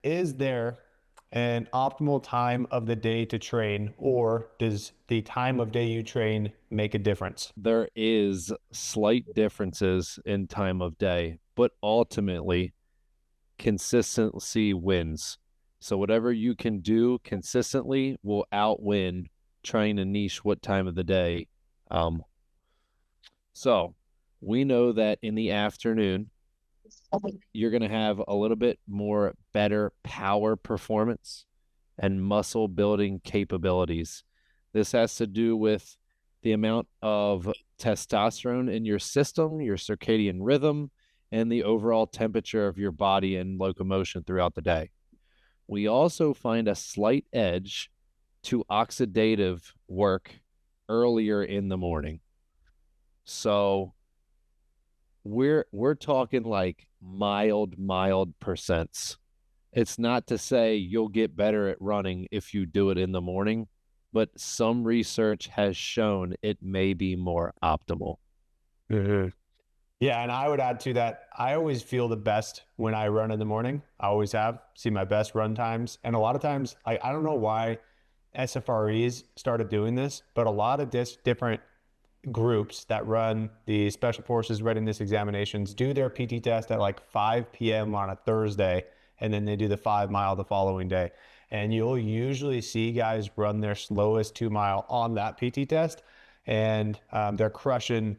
Is there an optimal time of the day to train, or does the time of day you train make a difference? There is slight differences in time of day, but ultimately consistency wins. So whatever you can do consistently will outwin trying to niche what time of the day. Um, so we know that in the afternoon, you're going to have a little bit more better power performance and muscle building capabilities. This has to do with the amount of testosterone in your system, your circadian rhythm, and the overall temperature of your body and locomotion throughout the day. We also find a slight edge to oxidative work earlier in the morning. So we're talking like mild percents. It's not to say you'll get better at running if you do it in the morning, but some research has shown it may be more optimal. Mhm. Yeah, and I would add to that, I always feel the best when I run in the morning. I always have, see my best run times. And a lot of times, I don't know why SFREs started doing this, but a lot of different groups that run the special forces readiness examinations do their PT test at like 5 p.m. on a Thursday, and then they do the 5 mile the following day. And you'll usually see guys run their slowest 2 mile on that PT test, and they're crushing,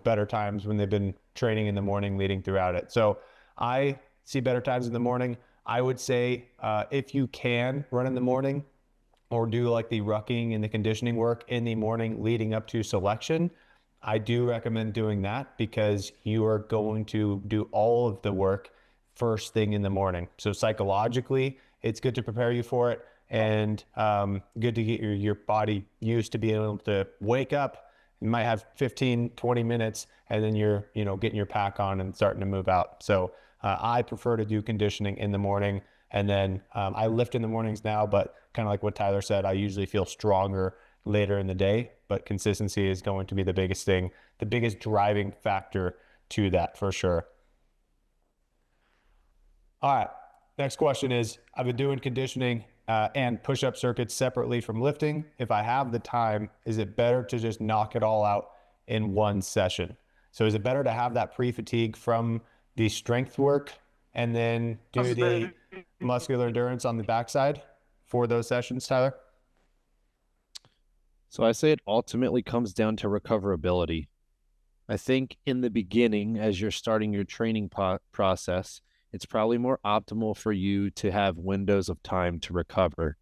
better times when they've been training in the morning leading throughout it. So I see better times in the morning. I would say if you can run in the morning, or do like the rucking and the conditioning work in the morning leading up to selection, I do recommend doing that because you are going to do all of the work first thing in the morning. So psychologically, it's good to prepare you for it, and good to get your body used to being able to wake up. You might have 15, 20 minutes, and then you're, getting your pack on and starting to move out. So I prefer to do conditioning in the morning. And then I lift in the mornings now, but kind of like what Tyler said, I usually feel stronger later in the day, but consistency is going to be the biggest thing, the biggest driving factor to that for sure. All right. Next question is, I've been doing conditioning and push-up circuits separately from lifting. If I have the time, is it better to just knock it all out in one session? So is it better to have that pre-fatigue from the strength work and then do the muscular endurance on the backside for those sessions, Tyler? So I say it ultimately comes down to recoverability. I think in the beginning, as you're starting your training process, it's probably more optimal for you to have windows of time to recover.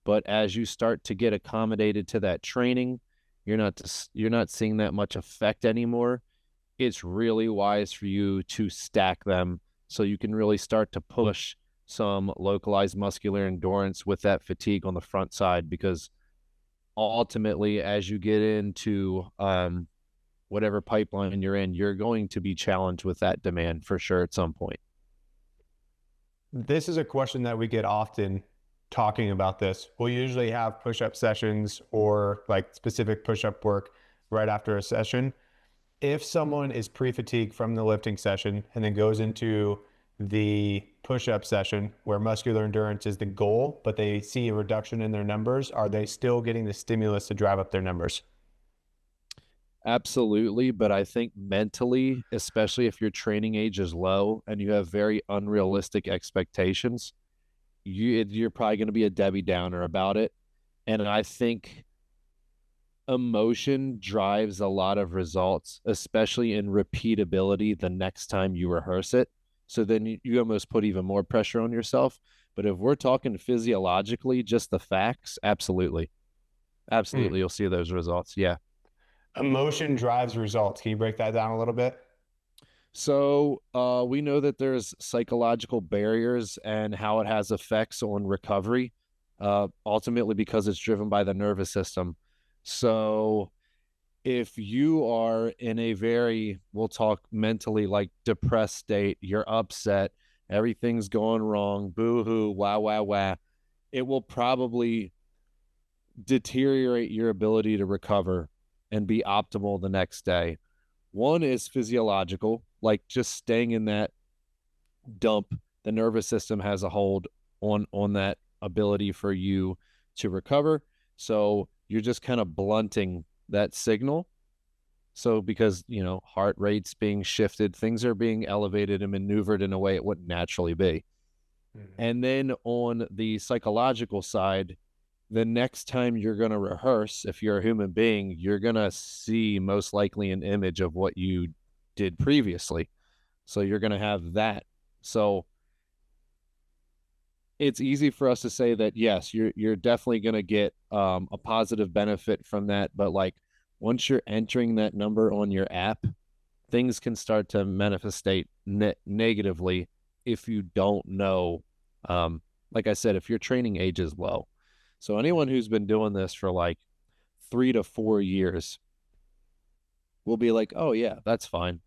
But as you start to get accommodated to that training, you're not seeing that much effect anymore. It's really wise for you to stack them so you can really start to push some localized muscular endurance with that fatigue on the front side, because ultimately as you get into whatever pipeline you're in, you're going to be challenged with that demand for sure at some point. This is a question that we get often talking about this. We'll usually have push-up sessions or like specific push-up work right after a session. If someone is pre-fatigued from the lifting session and then goes into the push-up session where muscular endurance is the goal, but they see a reduction in their numbers, are they still getting the stimulus to drive up their numbers? Absolutely, but I think mentally, especially if your training age is low and you have very unrealistic expectations, you're probably going to be a Debbie Downer about it. And I think emotion drives a lot of results, especially in repeatability the next time you rehearse it. So then you almost put even more pressure on yourself. But if we're talking physiologically, just the facts, absolutely. Hmm. Absolutely. You'll see those results. Yeah. Emotion drives results. Can you break that down a little bit? So we know that there's psychological barriers and how it has effects on recovery, ultimately because it's driven by the nervous system. So if you are in a very, we'll talk mentally like depressed state, you're upset, everything's going wrong, boo hoo, wah, wah, wah, it will probably deteriorate your ability to recover and be optimal the next day. One is physiological, like just staying in that dump the nervous system has a hold on that ability for you to recover. So you're just kind of blunting that signal. So because, heart rate's being shifted, things are being elevated and maneuvered in a way it wouldn't naturally be. Mhm. And then on the psychological side, the next time you're going to rehearse, if you're a human being, you're going to see most likely an image of what you did previously. So you're going to have that. So it's easy for us to say that, yes, you're definitely going to get a positive benefit from that. But like once you're entering that number on your app, things can start to manifestate negatively if you don't know. Like I said, if your training age is low. So anyone who's been doing this for like 3 to 4 years will be like, oh, yeah, that's fine.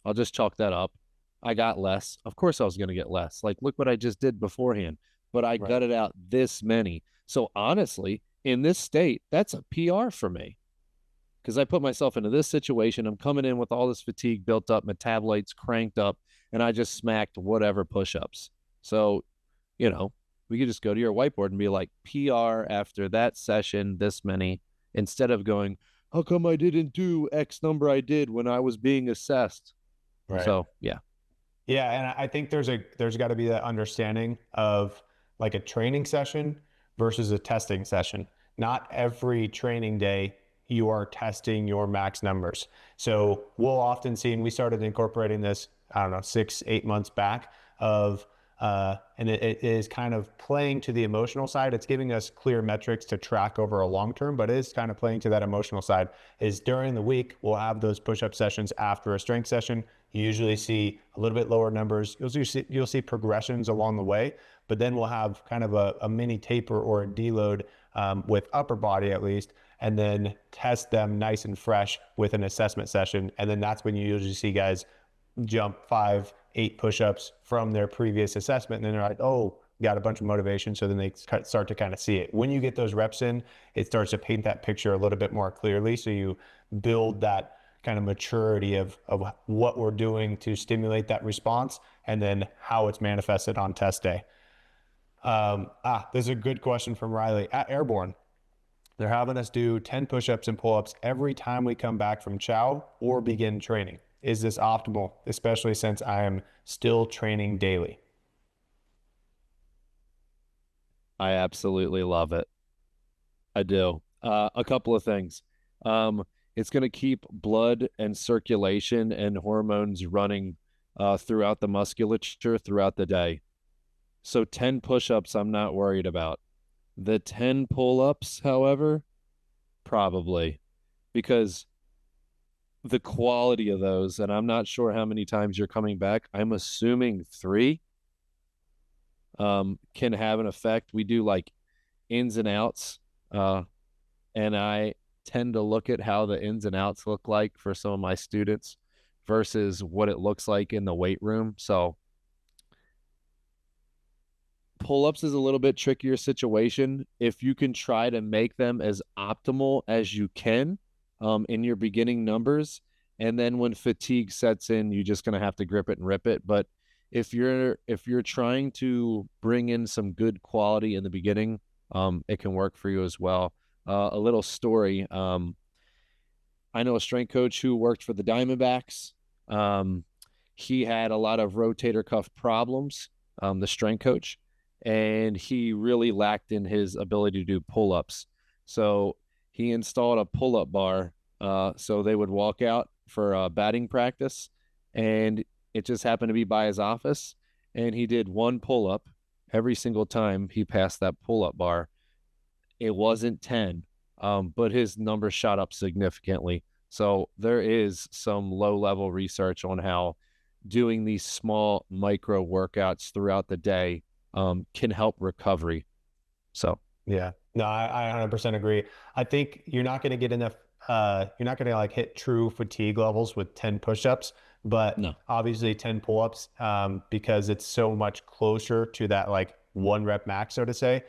I'll just chalk that up. I got less. Of course, I was going to get less. Like, look what I just did beforehand, but I Right. gutted out this many. So honestly, in this state, that's a PR for me because I put myself into this situation. I'm coming in with all this fatigue built up, metabolites cranked up, and I just smacked whatever push-ups. So, you know, we could just go to your whiteboard and be like, PR after that session, this many, instead of going, how come I didn't do X number I did when I was being assessed? Right. So, yeah. Yeah, and I think there's got to be that understanding of like a training session versus a testing session. Not every training day you are testing your max numbers. So we'll often see, and we started incorporating this, I don't know, 6, 8 months back of and it is kind of playing to the emotional side. It's giving us clear metrics to track over a long term, but it is kind of playing to that emotional side. Is during the week, we'll have those push-up sessions after a strength session. You usually see a little bit lower numbers. You'll see progressions along the way, but then we'll have kind of a mini taper or a deload with upper body at least, and then test them nice and fresh with an assessment session. And then that's when you usually see guys jump 5, 8 push-ups from their previous assessment, and then they're like, oh, got a bunch of motivation. So then they start to kind of see it. When you get those reps in, it starts to paint that picture a little bit more clearly. So you build that kind of maturity of what we're doing to stimulate that response and then how it's manifested on test day. There's a good question from Riley at Airborne. They're having us do 10 push-ups and pull-ups every time we come back from chow or begin training. Is this optimal, especially since I am still training daily? I absolutely love it. I do. A couple of things. Um, it's going to keep blood and circulation and hormones running throughout the musculature throughout the day. So 10 push-ups, I'm not worried about. The 10 pull-ups, however, probably because the quality of those, and I'm not sure how many times you're coming back. I'm assuming three can have an effect. We do like ins and outs, and I tend to look at how the ins and outs look like for some of my students versus what it looks like in the weight room. So pull-ups is a little bit trickier situation. If you can try to make them as optimal as you can in your beginning numbers, and then when fatigue sets in, you're just going to have to grip it and rip it. But if you're trying to bring in some good quality in the beginning, it can work for you as well. A little story. I know a strength coach who worked for the Diamondbacks. Um, he had a lot of rotator cuff problems, the strength coach, and he really lacked in his ability to do pull ups. So he installed a pull up bar so they would walk out for batting practice, and it just happened to be by his office. And he did one pull up every single time he passed that pull up bar. It wasn't 10, but his numbers shot up significantly. So there is some low level research on how doing these small micro workouts throughout the day can help recovery. So, Yeah, no, I 100% agree. I think you're not going to get enough, you're not going to like hit true fatigue levels with 10 push-ups, but no. obviously 10 pull-ups, because it's so much closer to that like 1 rep max, so to say,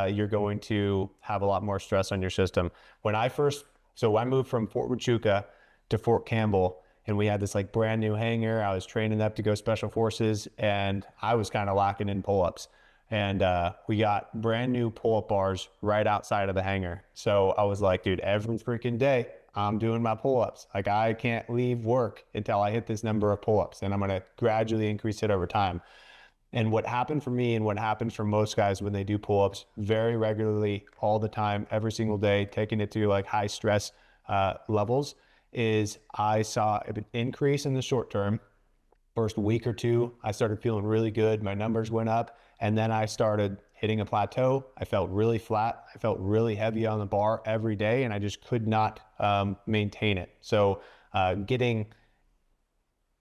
you're going to have a lot more stress on your system. So I moved from Fort Huachuca to Fort Campbell, and we had this like brand new hangar. I was training up to go special forces, and I was kind of lacking in pull-ups. And we got brand new pull-up bars right outside of the hangar. So I was like, dude, every freaking day I'm doing my pull-ups. Like I can't leave work until I hit this number of pull-ups, and I'm going to gradually increase it over time. And what happened for me and what happens for most guys when they do pull-ups very regularly, all the time, every single day, taking it to like high stress levels, is I saw an increase in the short term. First week or two, I started feeling really good. My numbers went up, and then I started hitting a plateau. I felt really flat. I felt really heavy on the bar every day, and I just could not maintain it. So getting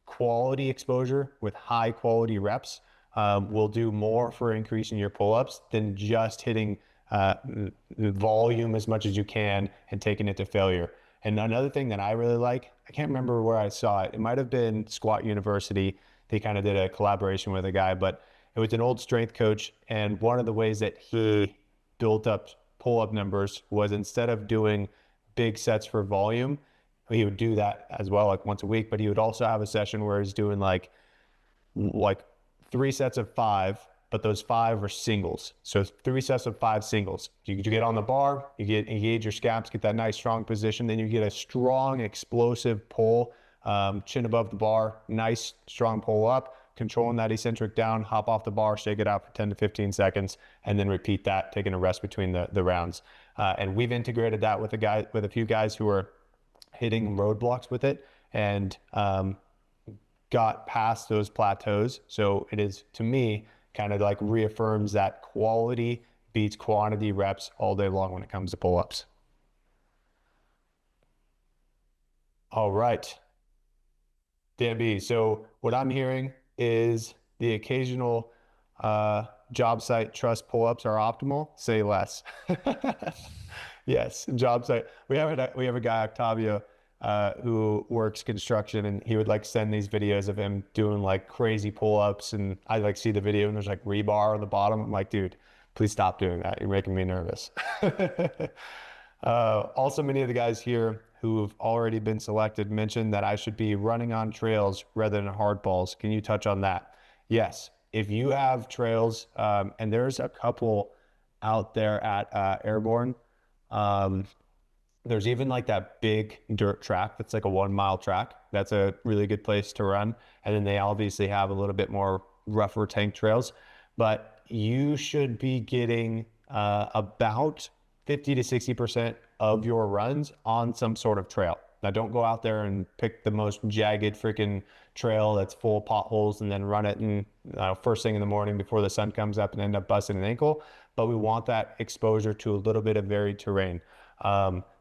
quality exposure with high quality reps will do more for increasing your pull-ups than just hitting volume as much as you can and taking it to failure. And another thing that I really like, I can't remember where I saw it. It might have been Squat University. They kind of did a collaboration with a guy, but it was an old strength coach. And one of the ways that he built up pull-up numbers was, instead of doing big sets for volume, he would do that as well, like once a week, but he would also have a session where he's doing like 3 sets of 5, but those 5 are singles. So 3 sets of 5 singles. You get on the bar, you engage your scaps, get that nice strong position, then you get a strong explosive pull, chin above the bar, nice strong pull up, controlling that eccentric down, hop off the bar, shake it out for 10 to 15 seconds, and then repeat that, taking a rest between the rounds. And we've integrated that with a few guys who are hitting roadblocks with it, and got past those plateaus. So it is, to me, kind of like reaffirms that quality beats quantity reps all day long when it comes to pull-ups. All right, Dan B. So what I'm hearing is the occasional job site trust pull-ups are optimal. Say less. Yes, job site. We have a guy, Octavio, who works construction, and he would like send these videos of him doing like crazy pull-ups, and I like see the video and there's like rebar on the bottom. I'm like, dude, please stop doing that. You're making me nervous. Also, many of the guys here who have already been selected mentioned that I should be running on trails rather than hard balls. Can you touch on that? Yes. If you have trails, and there's a couple out there at Airborne, um, there's even like that big dirt track that's like a 1 mile track. That's a really good place to run. And then they obviously have a little bit more rougher tank trails, but you should be getting about 50 to 60% of your runs on some sort of trail. Now, don't go out there and pick the most jagged freaking trail that's full of potholes and then run it and first thing in the morning before the sun comes up and end up busting an ankle. But we want that exposure to a little bit of varied terrain.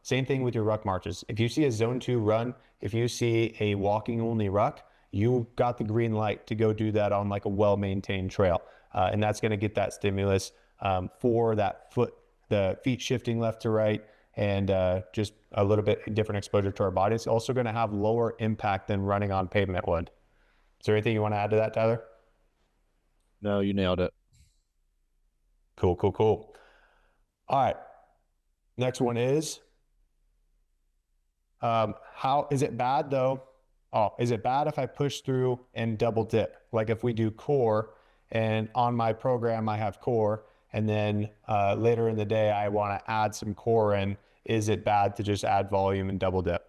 Same thing with your ruck marches. If you see a zone 2 run, if you see a walking only ruck, you got the green light to go do that on like a well-maintained trail. And that's going to get that stimulus for the feet shifting left to right, and just a little bit different exposure to our body. It's also going to have lower impact than running on pavement would. Is there anything you want to add to that, Tyler? No, you nailed it. Cool, cool, cool. All right. Next one is, how is it bad though? Oh, is it bad if I push through and double dip? Like if we do core, and on my program I have core, and then later in the day I want to add some core in, is it bad to just add volume and double dip?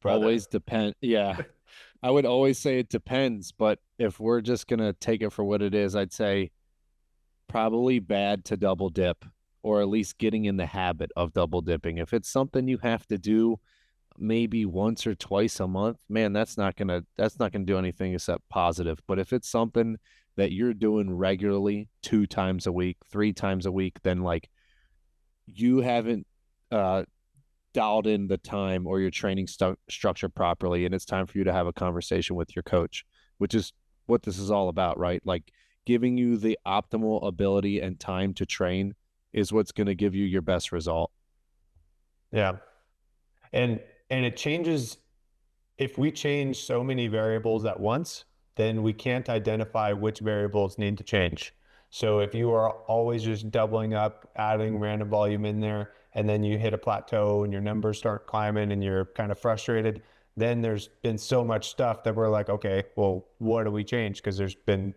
Brother. Always depend. Yeah. I would always say it depends, but if we're just going to take it for what it is, I'd say probably bad to double dip, or at least getting in the habit of double dipping. If it's something you have to do maybe once or twice a month, man, that's not gonna do anything except positive. But if it's something that you're doing regularly, 2 times a week, 3 times a week, then like you haven't uh dialed in the time or your training structure properly, and it's time for you to have a conversation with your coach, which is what this is all about, right? Like giving you the optimal ability and time to train is what's going to give you your best result. Yeah. And it changes. If we change so many variables at once, then we can't identify which variables need to change. So if you are always just doubling up, adding random volume in there, and then you hit a plateau and your numbers start climbing and you're kind of frustrated, then there's been so much stuff that we're like, okay, well, what do we change? Because there's been,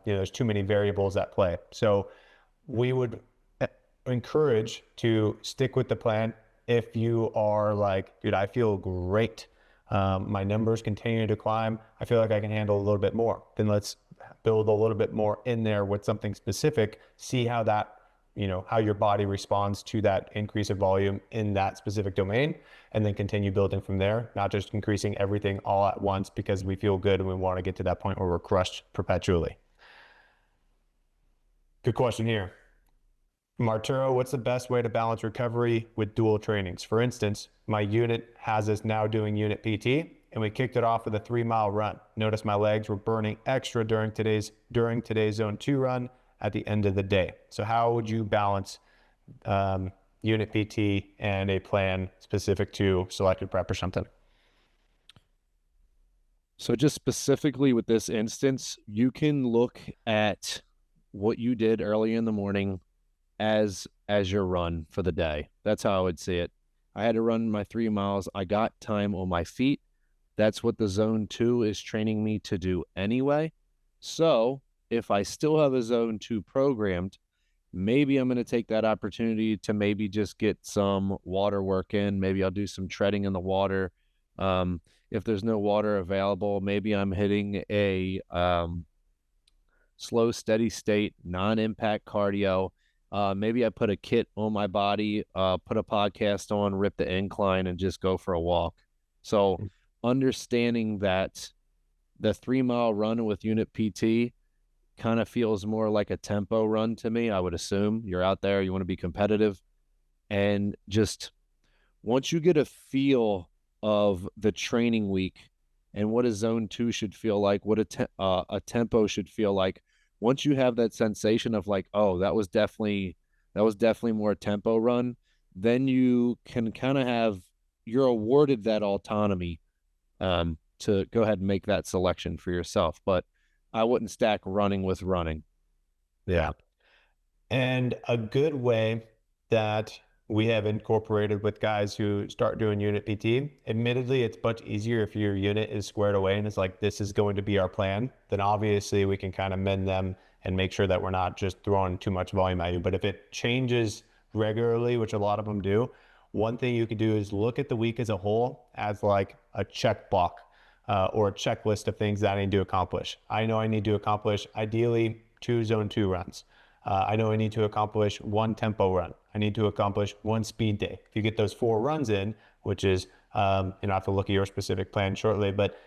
there's too many variables at play. So we would encourage to stick with the plan. If you are like, dude, I feel great. My numbers continue to climb. I feel like I can handle a little bit more. Then let's build a little bit more in there with something specific. See how that, how your body responds to that increase of volume in that specific domain, and then continue building from there, not just increasing everything all at once because we feel good and we want to get to that point where we're crushed perpetually. Good question here. From Arturo, what's the best way to balance recovery with dual trainings? For instance, my unit has us now doing unit PT, and we kicked it off with a 3-mile run. Notice my legs were burning extra during today's zone 2 run at the end of the day. So how would you balance unit PT and a plan specific to selected prep or something? So just specifically with this instance, you can look at what you did early in the morning as your run for the day. That's how I would see it. I had to run my 3 miles. I got time on my feet. That's what the zone 2 is training me to do anyway. So if I still have a zone 2 programmed, maybe I'm going to take that opportunity to maybe just get some water work in. Maybe I'll do some treading in the water. If there's no water available, maybe I'm hitting a slow, steady state, non-impact cardio. Maybe I put a kit on my body, put a podcast on, rip the incline, and just go for a walk. So understanding that the 3-mile run with unit PT kind of feels more like a tempo run to me. I would assume you're out there, you want to be competitive, and just once you get a feel of the training week and what a zone 2 should feel like, what a tempo should feel like, once you have that sensation of like, oh, that was definitely more tempo run, then you can kind of you're awarded that autonomy to go ahead and make that selection for yourself. But I wouldn't stack running with running. Yeah. And a good way that we have incorporated with guys who start doing unit PT, admittedly, it's much easier if your unit is squared away and it's like, this is going to be our plan. Then obviously we can kind of mend them and make sure that we're not just throwing too much volume at you. But if it changes regularly, which a lot of them do, one thing you could do is look at the week as a whole as like a check block or a checklist of things that I need to accomplish. I know I need to accomplish ideally 2 zone 2 runs. I know I need to accomplish 1 tempo run. I need to accomplish 1 speed day. If you get those 4 runs in, which is, I have to look at your specific plan shortly, but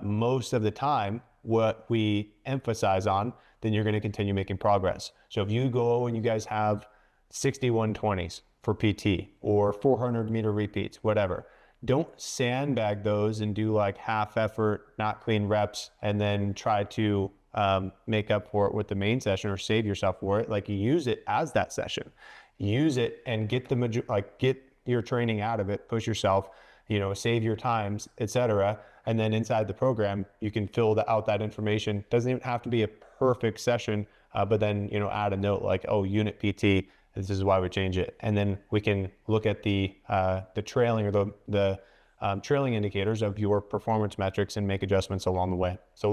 most of the time, what we emphasize on, then you're going to continue making progress. So if you go and you guys have 6120s for PT or 400-meter repeats, whatever, don't sandbag those and do like half effort, not clean reps, and then try to make up for it with the main session or save yourself for it. Like, you use it as that session, use it and get get your training out of it, push yourself, save your times, etc. And then inside the program, you can fill out that information. Doesn't even have to be a perfect session, but then, add a note like, oh, unit PT, this is why we change it. And then we can look at the trailing or the trailing indicators of your performance metrics and make adjustments along the way. So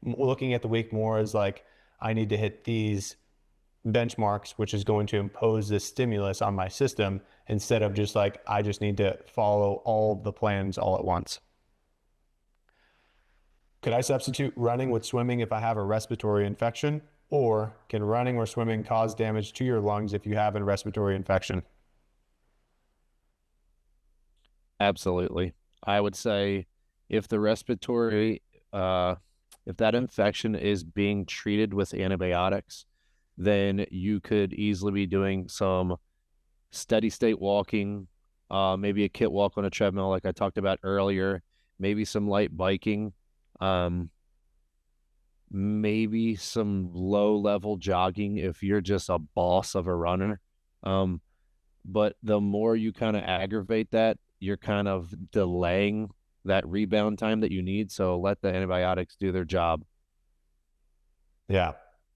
looking at the week more as like, I need to hit these benchmarks, which is going to impose this stimulus on my system, instead of just like, I just need to follow all the plans all at once. Could I substitute running with swimming if I have a respiratory infection? Or can running or swimming cause damage to your lungs if you have a respiratory infection? Absolutely. I would say if the respiratory, if that infection is being treated with antibiotics, then you could easily be doing some steady state walking, maybe a kit walk on a treadmill, like I talked about earlier, maybe some light biking, maybe some low level jogging if you're just a boss of a runner. But the more you kind of aggravate that, you're kind of delaying that rebound time that you need. So let the antibiotics do their job. Yeah.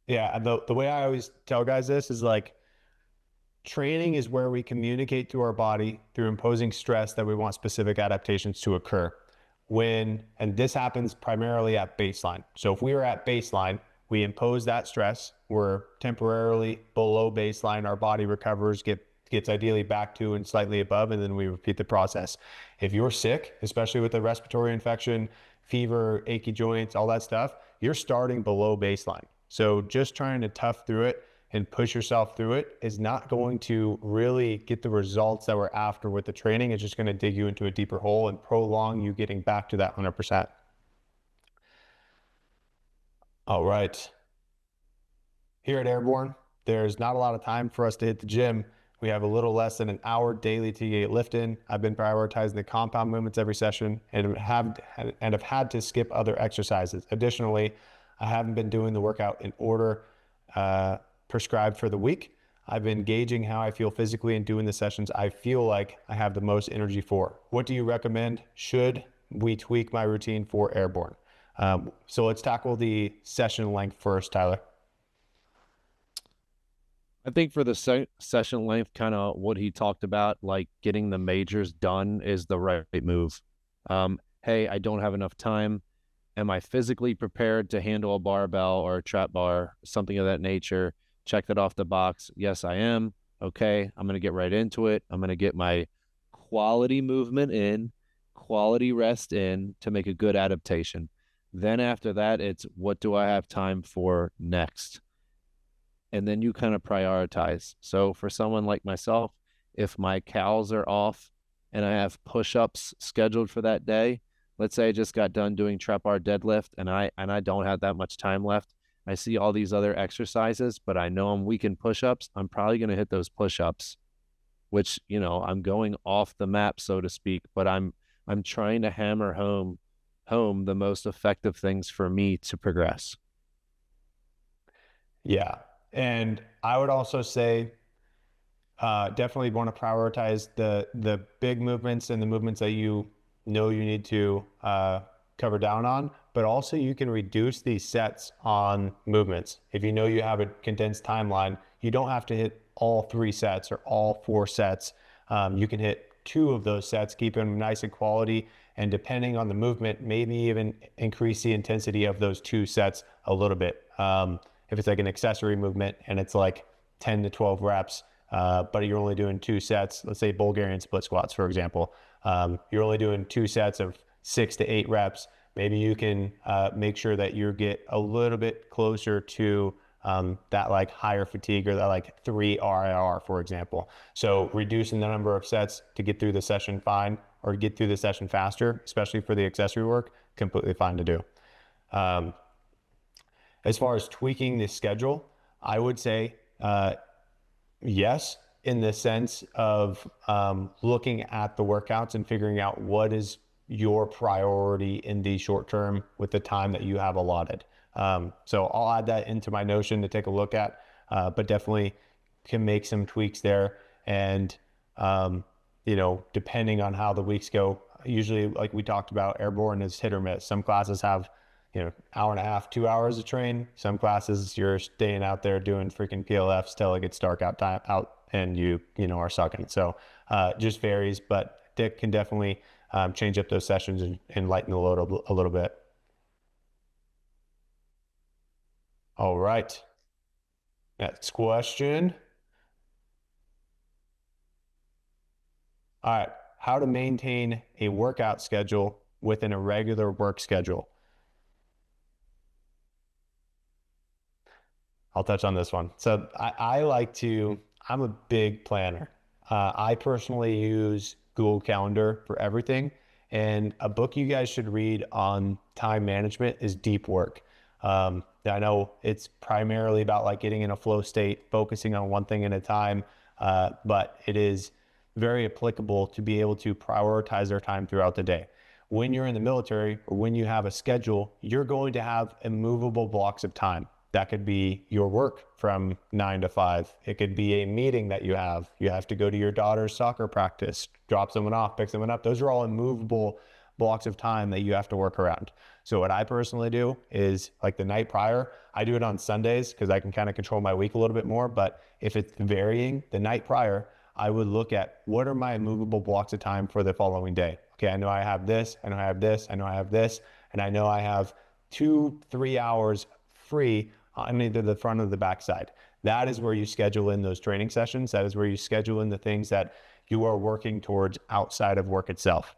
Yeah. The way I always tell guys this is like, training is where we communicate to our body through imposing stress that we want specific adaptations to occur. And this happens primarily at baseline. So if we are at baseline, we impose that stress, we're temporarily below baseline, our body recovers, gets ideally back to and slightly above, and then we repeat the process. If you're sick, especially with a respiratory infection, fever, achy joints, all that stuff, you're starting below baseline. So just trying to tough through it and push yourself through it is not going to really get the results that we're after with the training. It's just going to dig you into a deeper hole and prolong you getting back to that 100%. All right. Here at Airborne, there's not a lot of time for us to hit the gym. We have a little less than an hour daily to get lift in. I've been prioritizing the compound movements every session and have had to skip other exercises. Additionally, I haven't been doing the workout in order prescribed for the week. I've been gauging how I feel physically and doing the sessions I feel like I have the most energy for. What do you recommend? Should we tweak my routine for Airborne? So let's tackle the session length first, Tyler. I think for the session length, kind of what he talked about, like getting the majors done is the right move. Hey, I don't have enough time. Am I physically prepared to handle a barbell or a trap bar, something of that nature? Check that off the box. Yes, I am. Okay, I'm going to get right into it. I'm going to get my quality movement in, quality rest in to make a good adaptation. Then after that, it's what do I have time for next? And then you kind of prioritize. So for someone like myself, if my cows are off and I have push-ups scheduled for that day, let's say I just got done doing trap bar deadlift and I don't have that much time left. I see all these other exercises, but I know I'm weak in push-ups. I'm probably going to hit those push-ups, which, you know, I'm going off the map, so to speak, but I'm trying to hammer home the most effective things for me to progress. Yeah. And I would also say definitely want to prioritize the big movements and the movements that you know you need to cover down on, but also you can reduce these sets on movements. If you know you have a condensed timeline, you don't have to hit all 3 sets or all 4 sets. You can hit 2 of those sets, keep them nice and quality, and depending on the movement, maybe even increase the intensity of those 2 sets a little bit. If it's like an accessory movement and it's like 10 to 12 reps, but you're only doing 2 sets, let's say Bulgarian split squats, for example, you're only doing 2 sets of 6 to 8 reps. Maybe you can make sure that you get a little bit closer to that like higher fatigue or that like 3 RIR, for example. So reducing the number of sets to get through the session fine or get through the session faster, especially for the accessory work, completely fine to do. As far as tweaking the schedule, I would say yes, in the sense of looking at the workouts and figuring out what is your priority in the short term with the time that you have allotted. So I'll add that into my Notion to take a look at, but definitely can make some tweaks there. And, you know, depending on how the weeks go, usually like we talked about, Airborne is hit or miss. Some classes have, you know, hour and a half, 2 hours of train. Some classes you're staying out there doing freaking PLFs till it gets dark out and you know, are sucking. So just varies, but Dick can definitely change up those sessions and lighten the load a little bit. All right. Next question. All right. How to maintain a workout schedule within a regular work schedule. I'll touch on this one. So I'm a big planner. I personally use Google Calendar for everything. And a book you guys should read on time management is Deep Work. I know it's primarily about like getting in a flow state, focusing on one thing at a time, but it is very applicable to be able to prioritize their time throughout the day. When you're in the military or when you have a schedule, you're going to have immovable blocks of time. That could be your work from 9 to 5. It could be a meeting that you have. You have to go to your daughter's soccer practice, drop someone off, pick someone up. Those are all immovable blocks of time that you have to work around. So what I personally do is like the night prior, I do it on Sundays because I can kind of control my week a little bit more. But if it's varying, the night prior, I would look at what are my movable blocks of time for the following day. Okay, I know I have this, I know I have this, I know I have this, and I know I have 2-3 hours free on either the front or the back side. That is where you schedule in those training sessions. That is where you schedule in the things that you are working towards outside of work itself.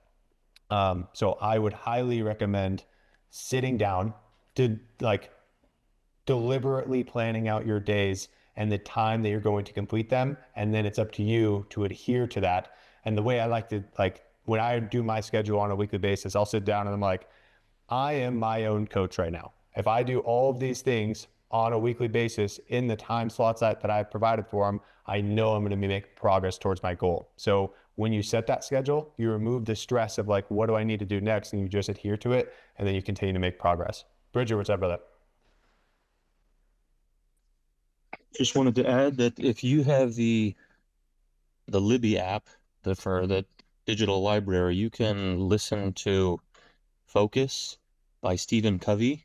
So I would highly recommend sitting down to like deliberately planning out your days and the time that you're going to complete them. And then it's up to you to adhere to that. And the way I like to, like, when I do my schedule on a weekly basis, I'll sit down and I'm like, I am my own coach right now. If I do all of these things on a weekly basis in the time slots that I've provided for them, I know I'm going to be making progress towards my goal. So when you set that schedule, you remove the stress of like, what do I need to do next? And you just adhere to it. And then you continue to make progress. Bridger, what's up, brother? Just wanted to add that if you have the Libby app, for the digital library, you can listen to Focus by Stephen Covey.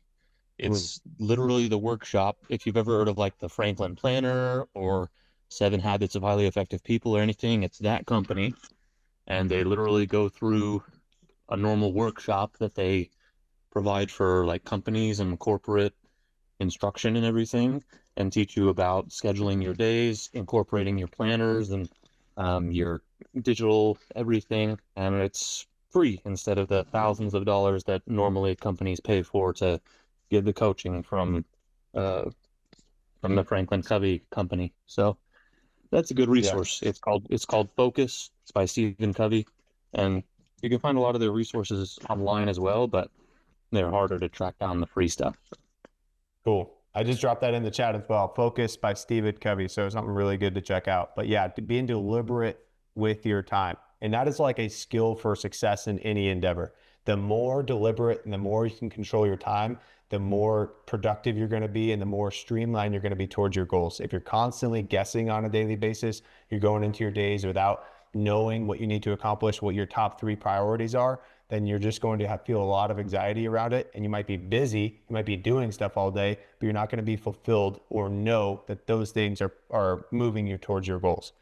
Mm, It's literally the workshop. If you've ever heard of like the Franklin Planner or Seven Habits of Highly Effective People or anything, it's that company. And they literally go through a normal workshop that they provide for like companies and corporate instruction and everything, and teach you about scheduling your days, incorporating your planners and your digital everything. And it's free instead of the thousands of dollars that normally companies pay for to get the coaching uh, from the Franklin Covey company. So that's a good yeah, resource. It's called Focus. It's by Stephen Covey, and you can find a lot of their resources online as well, but they're harder to track down the free stuff. cool. I just dropped that in the chat as well. Focus by Stephen Covey. So something really good to check out. But yeah, being deliberate with your time. And that is like a skill for success in any endeavor. The more deliberate and the more you can control your time, the more productive you're going to be and the more streamlined you're going to be towards your goals. If you're constantly guessing on a daily basis, you're going into your days without knowing what you need to accomplish, what your top three priorities are, then you're just going to feel a lot of anxiety around it. And you might be busy, you might be doing stuff all day, but you're not going to be fulfilled or know that those things are moving you towards your goals.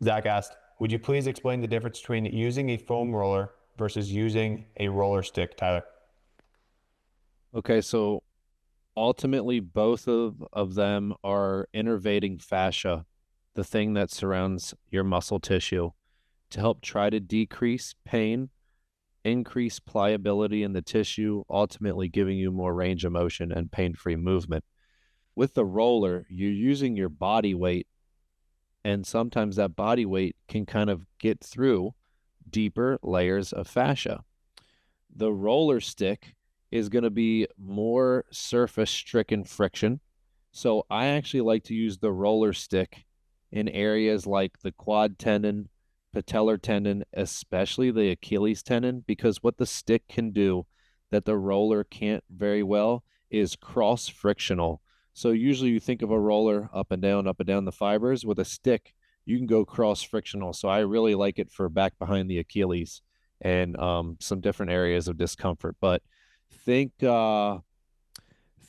Zach asked, would you please explain the difference between using a foam roller versus using a roller stick, Tyler? Okay, so ultimately both of them are innervating fascia, the thing that surrounds your muscle tissue, to help try to decrease pain, increase pliability in the tissue, ultimately giving you more range of motion and pain-free movement. With the roller, you're using your body weight, and sometimes that body weight can kind of get through deeper layers of fascia. The roller stick is going to be more surface stricken friction. So I actually like to use the roller stick in areas like the quad tendon, patellar tendon, especially the Achilles tendon, because what the stick can do that the roller can't very well is cross frictional. So usually you think of a roller up and down the fibers. With a stick, you can go cross frictional. So I really like it for back behind the Achilles and some different areas of discomfort. But think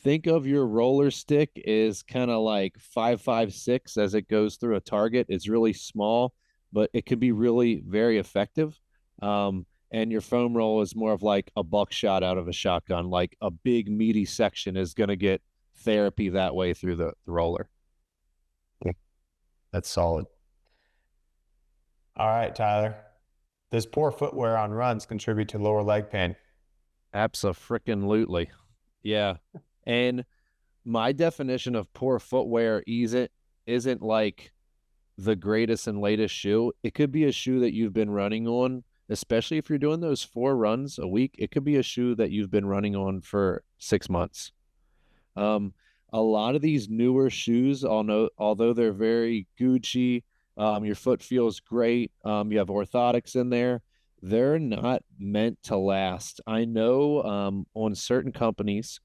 think of your roller stick is kind of like 5.56 as it goes through a target. It's really small, but it can be really very effective. And your foam roll is more of like a buckshot out of a shotgun, like a big meaty section is going to get therapy that way through the roller. That's solid. All right, Tyler. Does poor footwear on runs contribute to lower leg pain? Abso-freaking-lutely. Yeah. And my definition of poor footwear isn't like the greatest and latest shoe. It could be a shoe that you've been running on, especially if you're doing those 4 runs a week. It could be a shoe that you've been running on for 6 months. Um, a lot of these newer shoes, although they're very Gucci, your foot feels great. You have orthotics in there. They're not meant to last. I know on certain companies,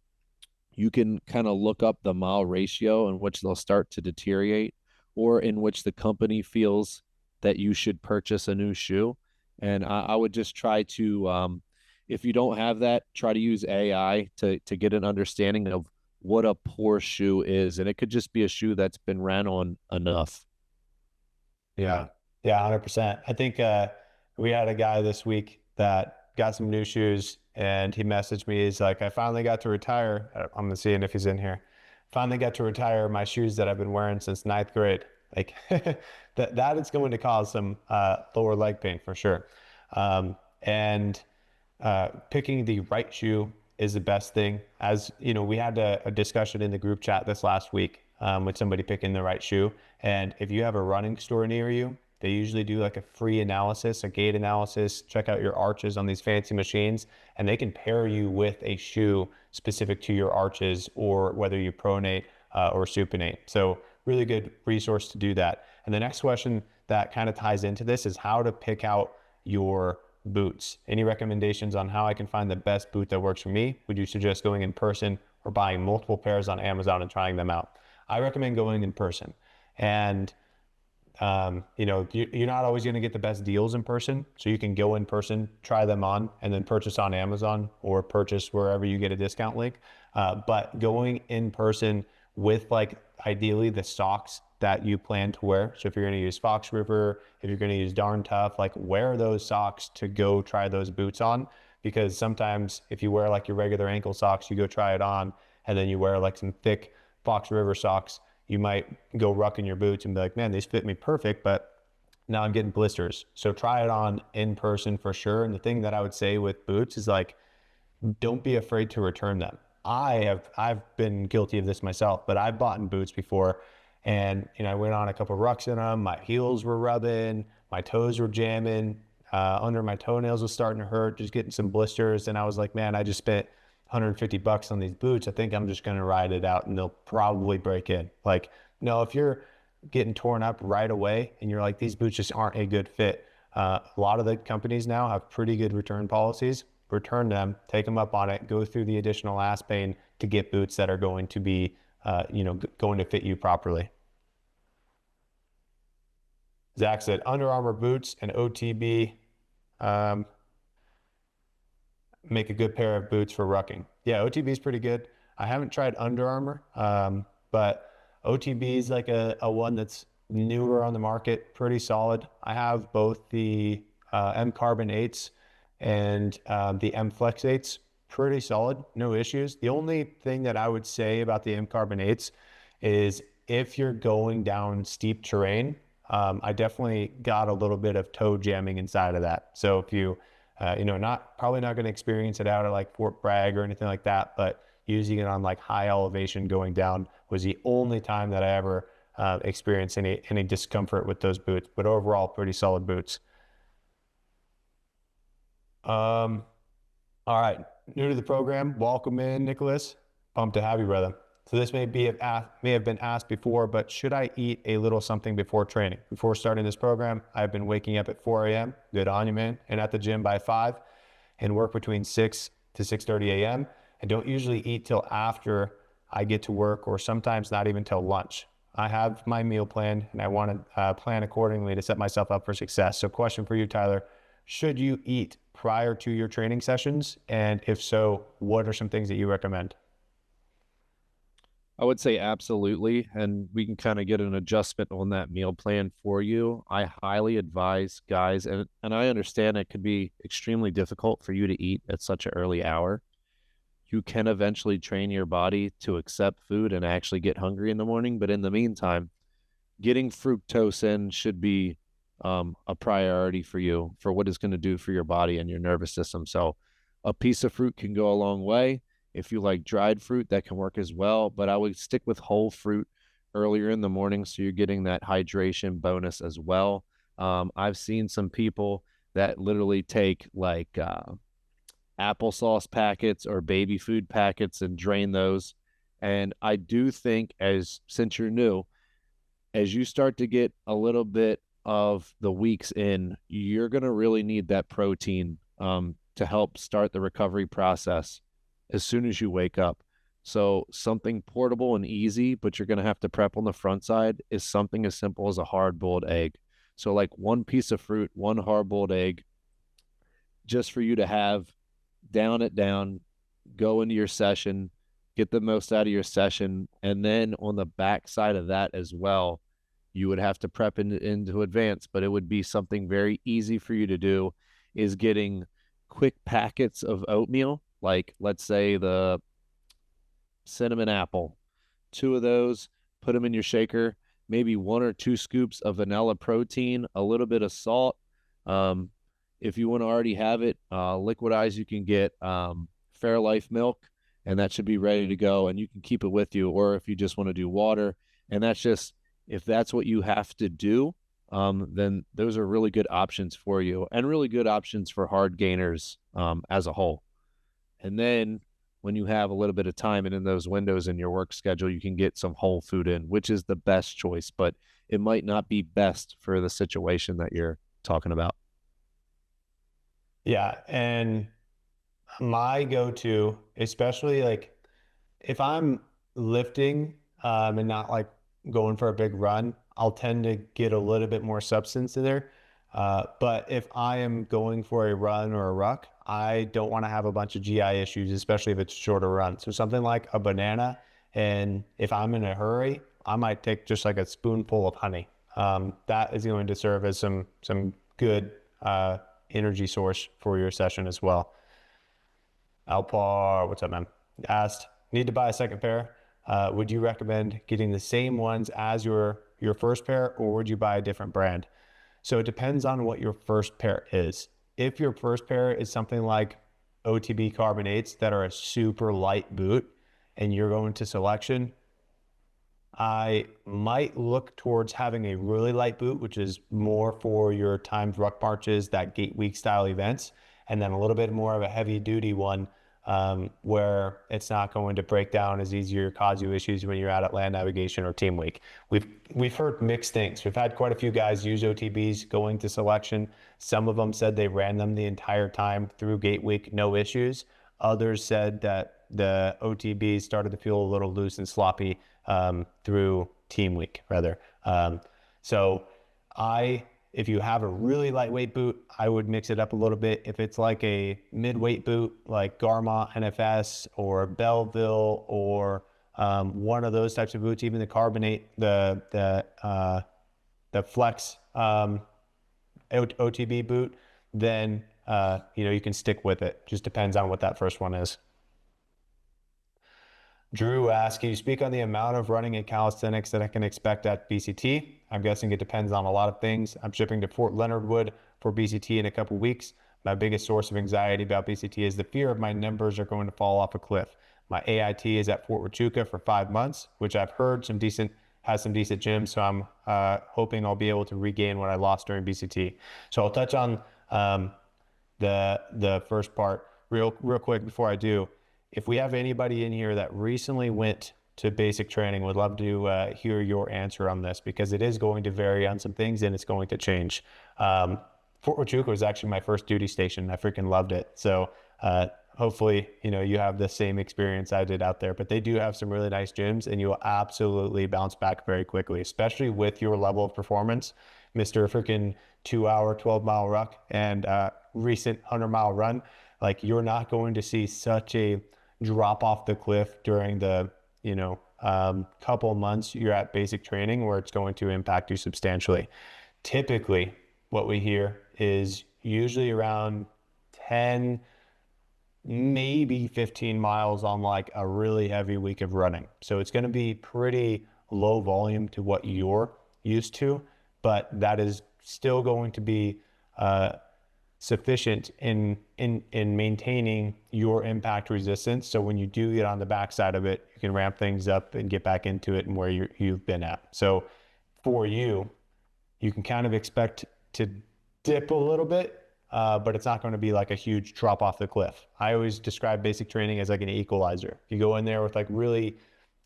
you can kind of look up the mile ratio in which they'll start to deteriorate or in which the company feels that you should purchase a new shoe. And I would just try to, if you don't have that, try to use AI to get an understanding of what a poor shoe is, and it could just be a shoe that's been ran on enough. Yeah. Yeah, 100%. I think we had a guy this week that got some new shoes and he messaged me. He's like, I finally got to retire. I'm seeing if he's in here. Finally got to retire my shoes that I've been wearing since ninth grade. Like that is going to cause some lower leg pain for sure. And picking the right shoe is the best thing. As you know, we had a discussion in the group chat this last week with somebody picking the right shoe. And if you have a running store near you, they usually do like a free analysis, a gait analysis, check out your arches on these fancy machines, and they can pair you with a shoe specific to your arches or whether you pronate or supinate. So really good resource to do that. And the next question that kind of ties into this is how to pick out your boots. Any recommendations on how I can find the best boot that works for me? Would you suggest going in person or buying multiple pairs on Amazon and trying them out? I recommend going in person. And you know, you're not always going to get the best deals in person. So you can go in person, try them on, and then purchase on Amazon or purchase wherever you get a discount link. But going in person with like ideally the socks that you plan to wear. So if you're going to use Fox River, if you're going to use Darn Tough, like wear those socks to go try those boots on. Because sometimes if you wear like your regular ankle socks, you go try it on, and then you wear like some thick Fox River socks, you might go rucking your boots and be like, man, these fit me perfect, but now I'm getting blisters. So try it on in person for sure. And the thing that I would say with boots is like, don't be afraid to return them. I've been guilty of this myself, but I've bought in boots before, and you know I went on a couple of rucks in them. My heels were rubbing, my toes were jamming, under my toenails was starting to hurt, just getting some blisters. And I was like, man, I just spent 150 bucks on these boots. I think I'm just going to ride it out, and they'll probably break in. Like, no, if you're getting torn up right away and you're like, these boots just aren't a good fit. A lot of the companies now have pretty good return policies. Return them, take them up on it, go through the additional ass pain to get boots that are going to be, you know, going to fit you properly. Zach said Under Armour boots and OTB um, make a good pair of boots for rucking. Yeah, OTB is pretty good. I haven't tried Under Armour, but OTB is like a one that's newer on the market, pretty solid. I have both the M Carbon 8s and the M Flex 8s, pretty solid, no issues. The only thing that I would say about the M Carbon 8s is if you're going down steep terrain, I definitely got a little bit of toe jamming inside of that. So if you you know, probably not going to experience it out at like Fort Bragg or anything like that, but using it on like high elevation going down was the only time that I ever experienced any discomfort with those boots. But overall, pretty solid boots. All right, new to the program, welcome in, Nicholas. Pumped to have you, brother. So this may have been asked before, but should I eat a little something before training? Before starting this program, I've been waking up at 4 a.m. Good on you, man, and at the gym by 5, and work between 6 to 6:30 a.m. I don't usually eat till after I get to work, or sometimes not even till lunch. I have my meal plan, and I want to plan accordingly to set myself up for success. So, question for you, Tyler: should you eat prior to your training sessions? And if so, what are some things that you recommend? I would say absolutely, and we can kind of get an adjustment on that meal plan for you. I highly advise guys, and I understand it could be extremely difficult for you to eat at such an early hour. You can eventually train your body to accept food and actually get hungry in the morning, but in the meantime, getting fructose in should be a priority for you for what it's going to do for your body and your nervous system. So a piece of fruit can go a long way. If you like dried fruit, that can work as well. But I would stick with whole fruit earlier in the morning so you're getting that hydration bonus as well. I've seen some people that literally take like applesauce packets or baby food packets and drain those. And I do think, as since you're new, as you start to get a little bit of the weeks in, you're going to really need that protein to help start the recovery process as soon as you wake up. So something portable and easy, but you're going to have to prep on the front side, is something as simple as a hard-boiled egg. So like one piece of fruit, one hard-boiled egg, just for you to have down it down, go into your session, get the most out of your session. And then on the back side of that as well, you would have to prep into advance, but it would be something very easy for you to do is getting quick packets of oatmeal, like let's say the cinnamon apple, two of those, put them in your shaker, maybe 1 or 2 scoops of vanilla protein, a little bit of salt. Um, if you want to already have it liquidized, you can get Fairlife milk, and that should be ready to go, and you can keep it with you. Or if you just want to do water, and that's just if that's what you have to do, then those are really good options for you, and really good options for hard gainers as a whole. And then when you have a little bit of time and in those windows in your work schedule, you can get some whole food in, which is the best choice, but it might not be best for the situation that you're talking about. Yeah. And my go-to, especially like if I'm lifting and not like going for a big run, I'll tend to get a little bit more substance in there. But if I am going for a run or a ruck, I don't want to have a bunch of GI issues, especially if it's a shorter run. So something like a banana, and if I'm in a hurry, I might take just like a spoonful of honey. That is going to serve as some good energy source for your session as well. Alpar, what's up, man? Asked, need to buy a second pair. Would you recommend getting the same ones as your first pair, or would you buy a different brand? So it depends on what your first pair is. If your first pair is something like OTB carbonates that are a super light boot and you're going to selection, I might look towards having a really light boot, which is more for your timed ruck marches, that gate week style events, and then a little bit more of a heavy duty one where it's not going to break down as easy or cause you issues when you're out at land navigation or team week. We've heard mixed things. We've had quite a few guys use OTBs going to selection. Some of them said they ran them the entire time through gate week, no issues. Others said that the OTBs started to feel a little loose and sloppy through team week, rather. So if you have a really lightweight boot, I would mix it up a little bit. If it's like a mid-weight boot, like Garma NFS or Belleville or one of those types of boots, even the carbonate, the Flex OTB boot, then you can stick with it. Just depends on what that first one is. Drew asks, can you speak on the amount of running and calisthenics that I can expect at BCT? I'm guessing it depends on a lot of things. I'm shipping to Fort Leonard Wood for BCT in a couple weeks. My biggest source of anxiety about BCT is the fear of my numbers are going to fall off a cliff. My AIT is at Fort Huachuca for 5 months, which I've heard has some decent gyms. So I'm hoping I'll be able to regain what I lost during BCT. So I'll touch on the first part real quick before I do. If we have anybody in here that recently went to basic training, would love to hear your answer on this, because it is going to vary on some things and it's going to change. Fort Huachuca was actually my first duty station. I freaking loved it. So hopefully, you have the same experience I did out there, but they do have some really nice gyms and you will absolutely bounce back very quickly, especially with your level of performance. Mr. freaking 2-hour, 12-mile ruck and recent 100-mile run. Like, you're not going to see such a drop off the cliff during the couple months you're at basic training where it's going to impact you substantially. Typically what we hear is usually around 10, maybe 15 miles on like a really heavy week of running. So it's going to be pretty low volume to what you're used to, but that is still going to be sufficient in maintaining your impact resistance. So when you do get on the backside of it, you can ramp things up and get back into it and where you've been at. So for you can kind of expect to dip a little bit, but it's not going to be like a huge drop off the cliff. I always describe basic training as like an equalizer. If you go in there with like really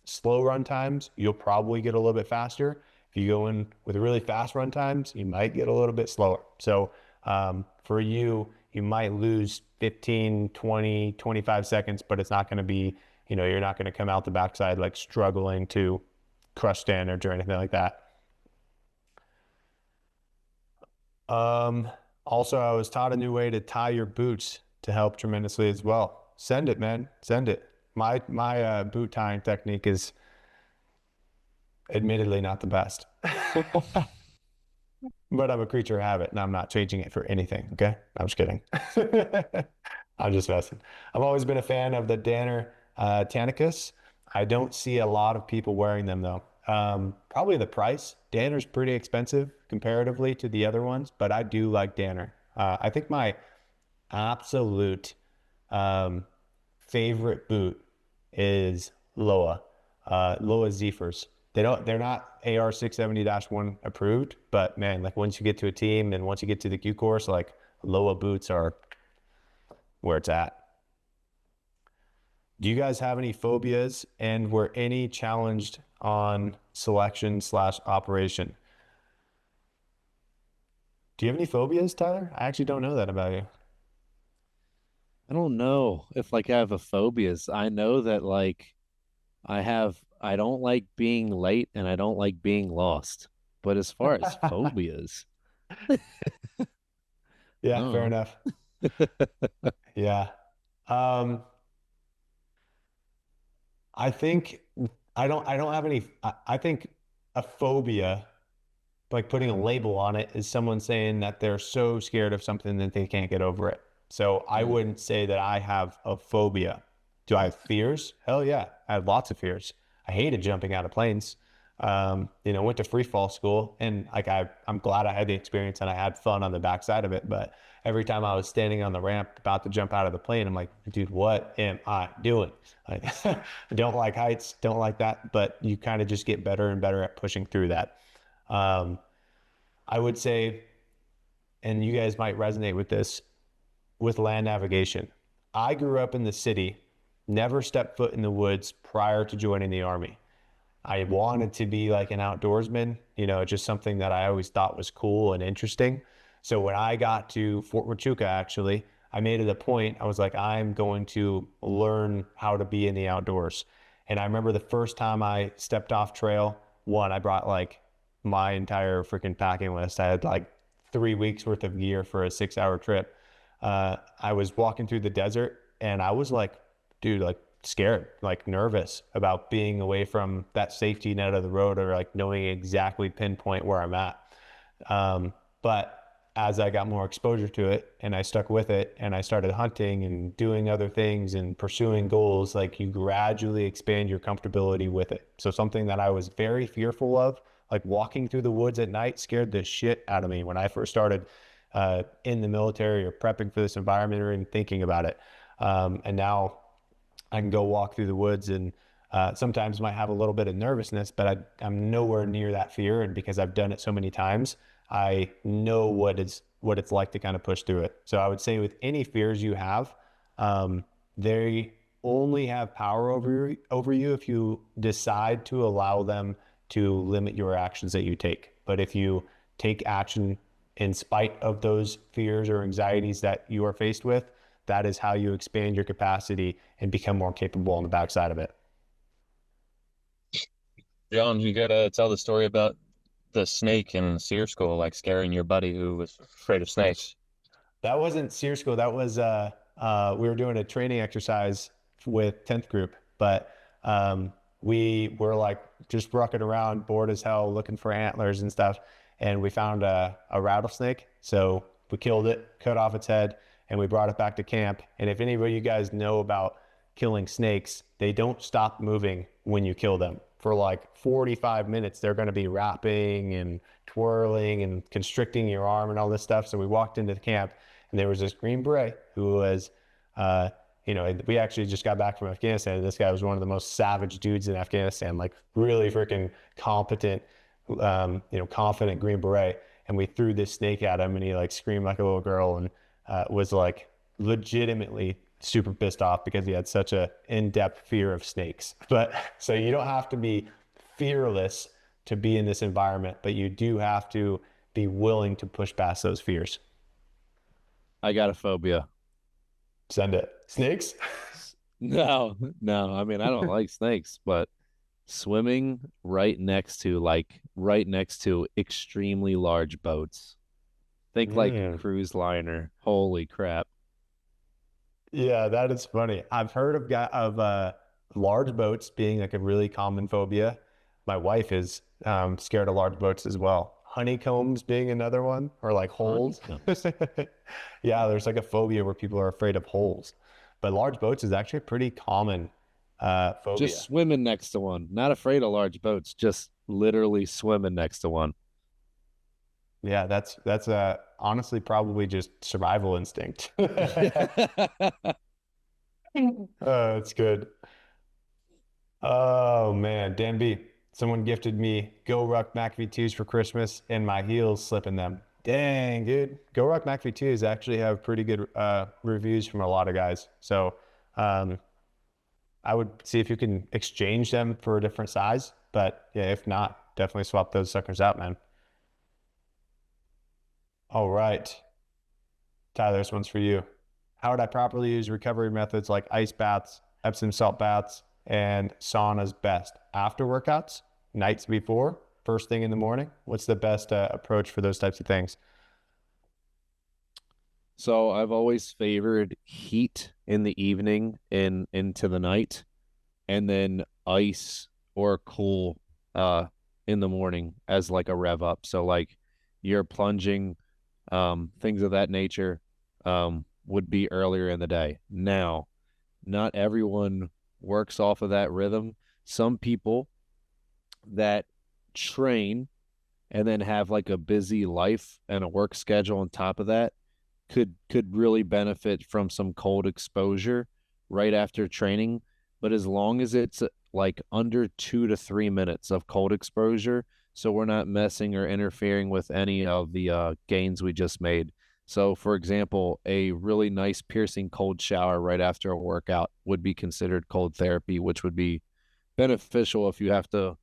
slow run times, you'll probably get a little bit faster. If you go in with really fast run times, you might get a little bit slower. So for you might lose 15, 20, 25 seconds, but it's not going to be, you're not going to come out the backside like struggling to crush standards or anything like that. Also, I was taught a new way to tie your boots to help tremendously as well. Send it, man. Send it. My boot tying technique is admittedly not the best. But I'm a creature of habit and I'm not changing it for anything. Okay. I'm just kidding. I'm just messing. I've always been a fan of the Danner Tannicus. I don't see a lot of people wearing them though. Probably the price. Danner's pretty expensive comparatively to the other ones, but I do like Danner. I think my absolute um, favorite boot is Loa, Loa Zephyrs. They're not AR 670-1 approved, but man, like once you get to a team and once you get to the Q course, like Loa boots are where it's at. Do you guys have any phobias and were any challenged on selection slash operation? Do you have any phobias, Tyler? I actually don't know that about you. I don't know if like I have a phobias. I know that like I don't like being late and I don't like being lost. But as far as phobias, I Yeah, fair don't enough. know. Yeah. Um, I think I don't have any I think a phobia, like putting a label on it, is someone saying that they're so scared of something that they can't get over it. So I Mm, wouldn't say that I have a phobia. Do I have fears? Hell yeah. I have lots of fears. I hated jumping out of planes. Went to free fall school and like I'm glad I had the experience and I had fun on the backside of it. But every time I was standing on the ramp about to jump out of the plane, I'm like, dude, what am I doing? Like, I don't like heights, don't like that, but you kind of just get better and better at pushing through that. Um, I would say, and you guys might resonate with this, with land navigation. I grew up in the city, never stepped foot in the woods prior to joining the Army. I wanted to be like an outdoorsman, just something that I always thought was cool and interesting. So when I got to Fort Huachuca, actually, I made it a point. I was like, I'm going to learn how to be in the outdoors. And I remember the first time I stepped off trail, one, I brought like my entire freaking packing list. I had like 3 weeks worth of gear for a 6 hour trip. I was walking through the desert and I was like, dude, like scared, like nervous about being away from that safety net of the road or like knowing exactly pinpoint where I'm at. But as I got more exposure to it and I stuck with it and I started hunting and doing other things and pursuing goals, like you gradually expand your comfortability with it. So something that I was very fearful of, like walking through the woods at night, scared the shit out of me when I first started in the military or prepping for this environment or even thinking about it. And now I can go walk through the woods and sometimes might have a little bit of nervousness, but I'm nowhere near that fear. And because I've done it so many times, I know what it's like to kind of push through it. So I would say with any fears you have, they only have power over you if you decide to allow them to limit your actions that you take. But if you take action in spite of those fears or anxieties that you are faced with, that is how you expand your capacity and become more capable on the backside of it. John, you gotta tell the story about the snake in Sear School, like scaring your buddy who was afraid of snakes. That wasn't SEER school. That was we were doing a training exercise with 10th group, but we were like just rucking around, bored as hell, looking for antlers and stuff, and we found a rattlesnake. So we killed it, cut off its head, and we brought it back to camp. And if any of you guys know about killing snakes, they don't stop moving when you kill them. For like 45 minutes, they're going to be wrapping and twirling and constricting your arm and all this stuff. So we walked into the camp and there was this Green Beret who was, uh, we actually just got back from Afghanistan. And this guy was one of the most savage dudes in Afghanistan, like really freaking competent, confident Green Beret. And we threw this snake at him and he like screamed like a little girl and was like legitimately super pissed off because he had such a in-depth fear of snakes. But so you don't have to be fearless to be in this environment, but you do have to be willing to push past those fears. I got a phobia. Send it. Snakes? No, no. I mean, I don't like snakes, but swimming right next to extremely large boats. Think like Mm. cruise liner. Holy crap. Yeah, that is funny. I've heard of large boats being like a really common phobia. My wife is scared of large boats as well. Honeycombs being another one, or like holes. Honeycombs. Yeah, there's like a phobia where people are afraid of holes, but large boats is actually a pretty common Just phobia. swimming next to one. Not afraid of large boats, just literally swimming next to one. Yeah, that's honestly probably just survival instinct. That's good. Oh man, Dan B. Someone gifted me Go Ruck McAfee 2s for Christmas and my heels slipping them. Dang, dude. Go Ruck McAfee 2s actually have pretty good reviews from a lot of guys. So um, I would see if you can exchange them for a different size. But yeah, if not, definitely swap those suckers out, man. All right. Tyler, this one's for you. How would I properly use recovery methods like ice baths, Epsom salt baths, and saunas best? After workouts, nights before, first thing in the morning? What's the best approach for those types of things? So I've always favored heat in the evening and into the night, and then ice or cool in the morning as like a rev up. So like you're plunging, things of that nature would be earlier in the day. Now, not everyone works off of that rhythm. Some people that train and then have like a busy life and a work schedule on top of that could really benefit from some cold exposure right after training. But as long as it's like under 2 to 3 minutes of cold exposure, so we're not messing or interfering with any of the gains we just made. So, for example, a really nice piercing cold shower right after a workout would be considered cold therapy, which would be beneficial if you have to,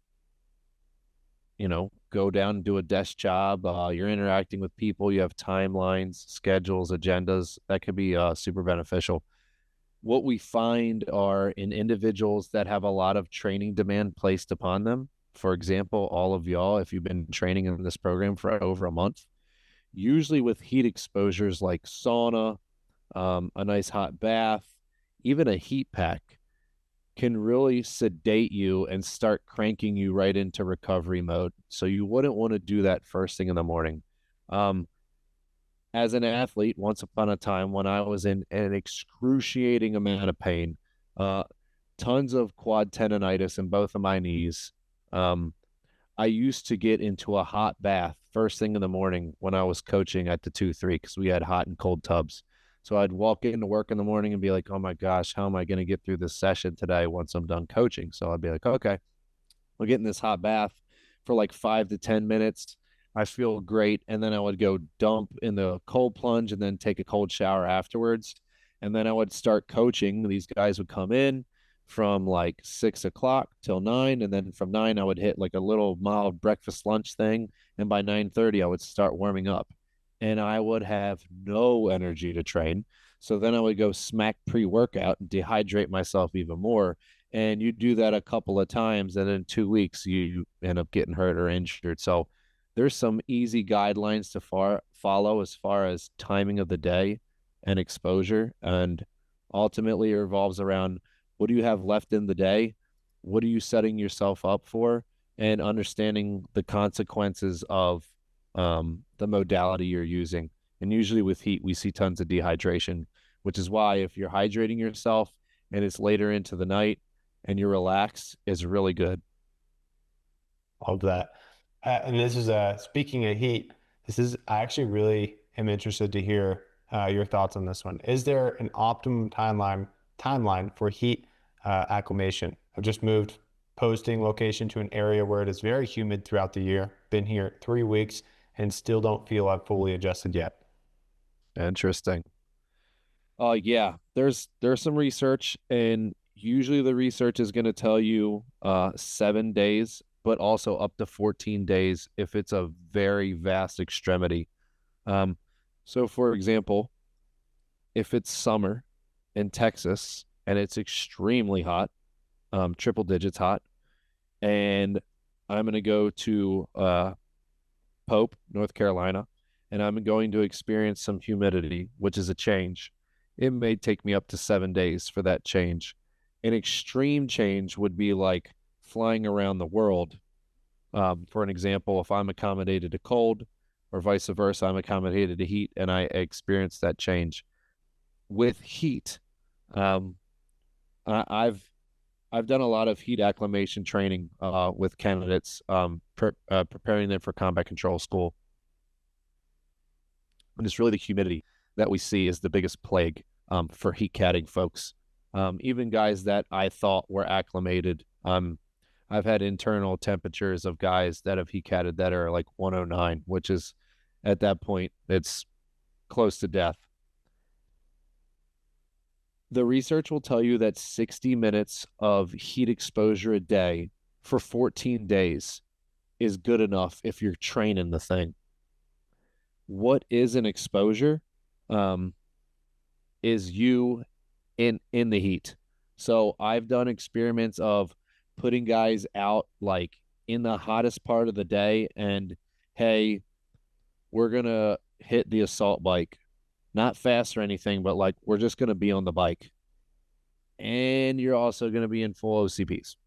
go down and do a desk job. You're interacting with people, you have timelines, schedules, agendas. That could be super beneficial. What we find are in individuals that have a lot of training demand placed upon them. For example, all of y'all, if you've been training in this program for over a month, usually with heat exposures like sauna, a nice hot bath, even a heat pack can really sedate you and start cranking you right into recovery mode. So you wouldn't want to do that first thing in the morning. Um, as an athlete, once upon a time when I was in an excruciating amount of pain, uh, tons of quad tendonitis in both of my knees. Um, I used to get into a hot bath first thing in the morning when I was coaching at the 2-3 because we had hot and cold tubs. So I'd walk into work in the morning and be like, oh my gosh, how am I going to get through this session today once I'm done coaching? So I'd be like, okay, I'll get in this hot bath for like 5 to 10 minutes. I feel great. And then I would go dump in the cold plunge and then take a cold shower afterwards. And then I would start coaching. These guys would come in from like 6 o'clock till 9. And then from 9, I would hit like a little mild breakfast lunch thing. And by 9:30, I would start warming up. And I would have no energy to train. So then I would go smack pre-workout and dehydrate myself even more, and you do that a couple of times and in 2 weeks you end up getting hurt or injured. So there's some easy guidelines to follow as far as timing of the day and exposure, and ultimately it revolves around what do you have left in the day, what are you setting yourself up for, and understanding the consequences of the modality you're using. And usually with heat we see tons of dehydration, which is why if you're hydrating yourself and it's later into the night and you're relaxed, is really good. All of that. And this is speaking of heat, this is I actually really am interested to hear your thoughts on this one. Is there an optimum timeline for heat acclimation? I've just moved posting location to an area where it is very humid throughout the year. Been here 3 weeks and still don't feel I've fully adjusted yet. Interesting. Yeah, there's some research, and usually the research is going to tell you 7 days, but also up to 14 days if it's a very vast extremity. Um, so for example, if it's summer in Texas and it's extremely hot, triple digits hot, and I'm going to go to Pope, North Carolina, and I'm going to experience some humidity, which is a change. It may take me up to 7 days for that change. An extreme change would be like flying around the world. For an example, if I'm accommodated to cold or vice versa, I'm accommodated to heat and I experience that change. With heat, um, I've done a lot of heat acclimation training with candidates, preparing them for combat control school. And it's really the humidity that we see is the biggest plague for heat catting folks. Even guys that I thought were acclimated. I've had internal temperatures of guys that have heat catted that are like 109, which is at that point, it's close to death. The research will tell you that 60 minutes of heat exposure a day for 14 days is good enough if you're training the thing. What is an exposure? Is you in the heat. So I've done experiments of putting guys out like in the hottest part of the day and hey, we're gonna hit the assault bike. Not fast or anything, but like we're just gonna be on the bike. And you're also gonna be in full OCPs.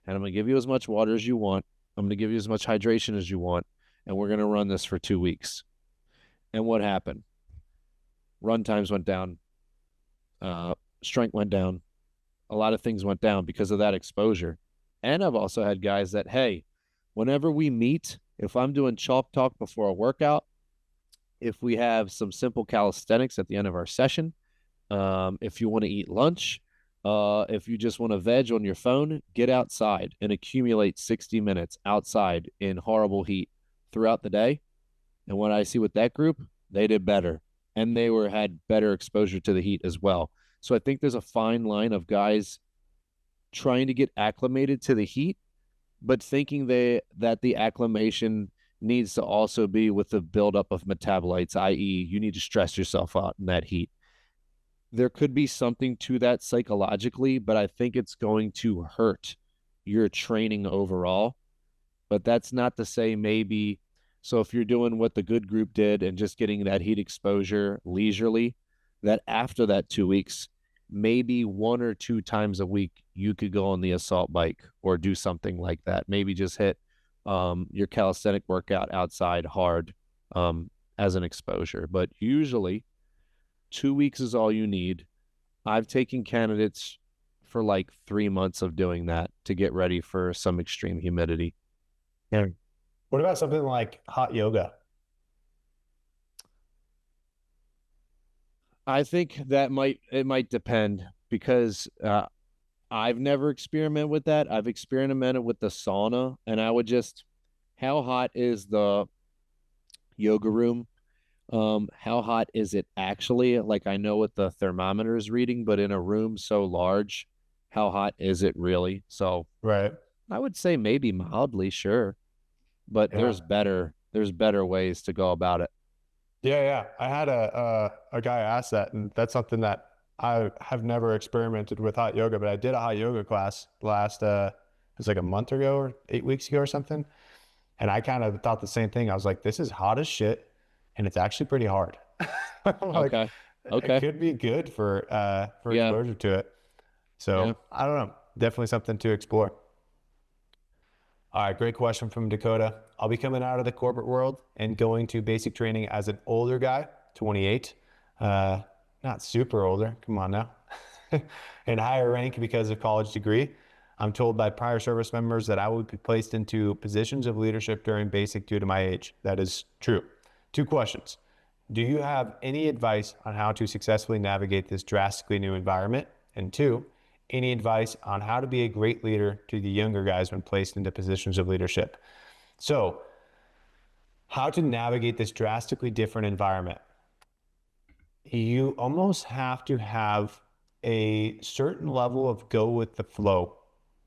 And I'm gonna give you as much water as you want. I'm gonna give you as much hydration as you want, and we're gonna run this for 2 weeks. And what happened? Run times went down, strength went down, a lot of things went down because of that exposure. And I've also had guys that, hey, whenever we meet, if I'm doing chalk talk before a workout, if we have some simple calisthenics at the end of our session, if you want to eat lunch, if you just want to veg on your phone, get outside and accumulate 60 minutes outside in horrible heat throughout the day. And what I see with that group, they did better. And they had better exposure to the heat as well. So I think there's a fine line of guys trying to get acclimated to the heat, but thinking that the acclimation needs to also be with the buildup of metabolites, i.e., you need to stress yourself out in that heat. There could be something to that psychologically, but I think it's going to hurt your training overall. But that's not to say maybe. So if you're doing what the good group did and just getting that heat exposure leisurely, that after that 2 weeks, maybe 1 or 2 times a week, you could go on the assault bike or do something like that. Maybe just hit your calisthenic workout outside hard as an exposure. But usually 2 weeks is all you need. I've taken candidates for like 3 months of doing that to get ready for some extreme humidity. Yeah. What about something like hot yoga? I think that it might depend because I've never experimented with that. I've experimented with the sauna, and I would just, how hot is the yoga room? How hot is it actually? Like I know what the thermometer is reading, but in a room so large, how hot is it really? So Right. I would say maybe mildly, sure, but Yeah. there's better ways to go about it. Yeah. I had a guy ask that, and that's something that I have never experimented with hot yoga, but I did a hot yoga class last it was like a month ago or 8 weeks ago or something. And I kind of thought the same thing. I was like, this is hot as shit, and it's actually pretty hard. I'm like, Okay. it Okay. could be good for Yeah. exposure to it. Yeah. So I don't know. Definitely something to explore. All right, great question from Dakota. I'll be coming out of the corporate world and going to basic training as an older guy, 28. Not super older, come on now. In higher rank because of college degree. I'm told by prior service members that I would be placed into positions of leadership during basic due to my age. That is true. 2 questions. Do you have any advice on how to successfully navigate this drastically new environment? And 2, any advice on how to be a great leader to the younger guys when placed into positions of leadership? So, how to navigate this drastically different environment? You almost have to have a certain level of go with the flow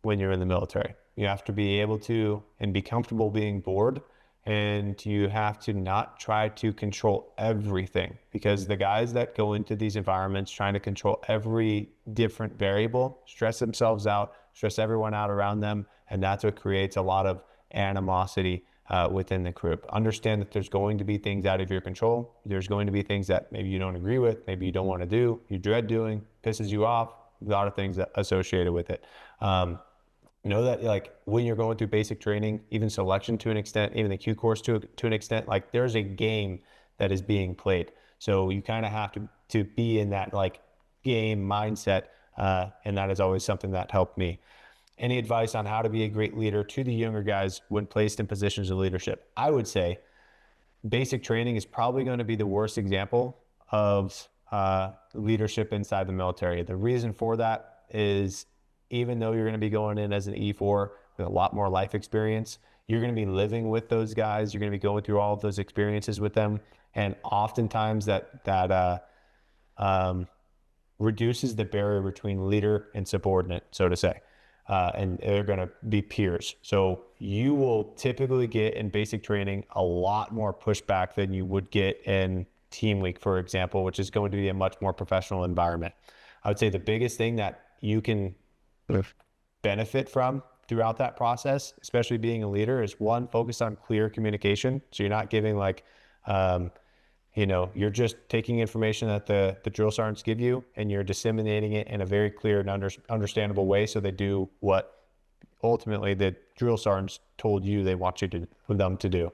when you're in the military. You have to be able to and be comfortable being bored, and you have to not try to control everything, because the guys that go into these environments trying to control every different variable stress themselves out, stress everyone out around them, and that's what creates a lot of animosity within the group. Understand that there's going to be things out of your control. There's going to be things that maybe you don't agree with, maybe you don't want to do, you dread doing, pisses you off, a lot of things associated with it. Know that like when you're going through basic training, even selection to an extent, even the Q course to an extent, like there's a game that is being played. So you kind of have to be in that like game mindset, and that is always something that helped me. Any advice on how to be a great leader to the younger guys when placed in positions of leadership? I would say basic training is probably going to be the worst example of leadership inside the military. The reason for that is even though you're going to be going in as an E4 with a lot more life experience, you're going to be living with those guys. You're going to be going through all of those experiences with them. And oftentimes that reduces the barrier between leader and subordinate, so to say. And they're going to be peers. So you will typically get in basic training a lot more pushback than you would get in team week, for example, which is going to be a much more professional environment. I would say the biggest thing that you can benefit from throughout that process, especially being a leader, is one, focus on clear communication. So you're not giving like, you're just taking information that the drill sergeants give you and you're disseminating it in a very clear and understandable way so they do what ultimately the drill sergeants told you they want them to do.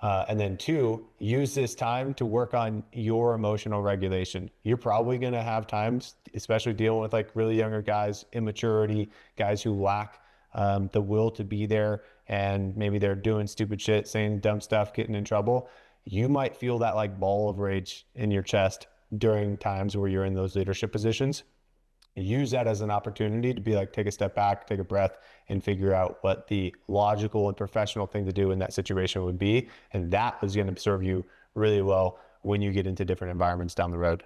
And then two, use this time to work on your emotional regulation. You're probably going to have times, especially dealing with like really younger guys, immaturity, guys who lack the will to be there, and maybe they're doing stupid shit, saying dumb stuff, getting in trouble. You might feel that like ball of rage in your chest during times where you're in those leadership positions. Use that as an opportunity to be like, take a step back, take a breath, and figure out what the logical and professional thing to do in that situation would be. And that is going to serve you really well when you get into different environments down the road.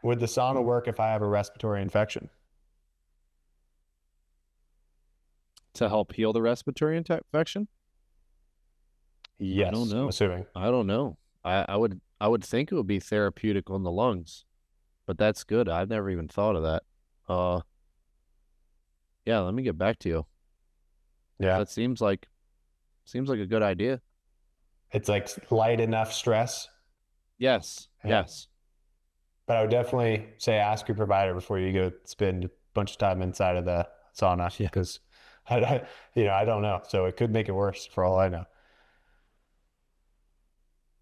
Would the sauna work if I have a respiratory infection? To help heal the respiratory infection? Yes, I don't know. I'm assuming. I don't know. I would think it would be therapeutic on the lungs, but that's good. I've never even thought of that. Yeah, let me get back to you. Yeah. That seems like a good idea. It's like light enough stress. Yes. Yeah. Yes. But I would definitely say ask your provider before you go spend a bunch of time inside of the sauna, Yeah. because I don't know. So it could make it worse for all I know.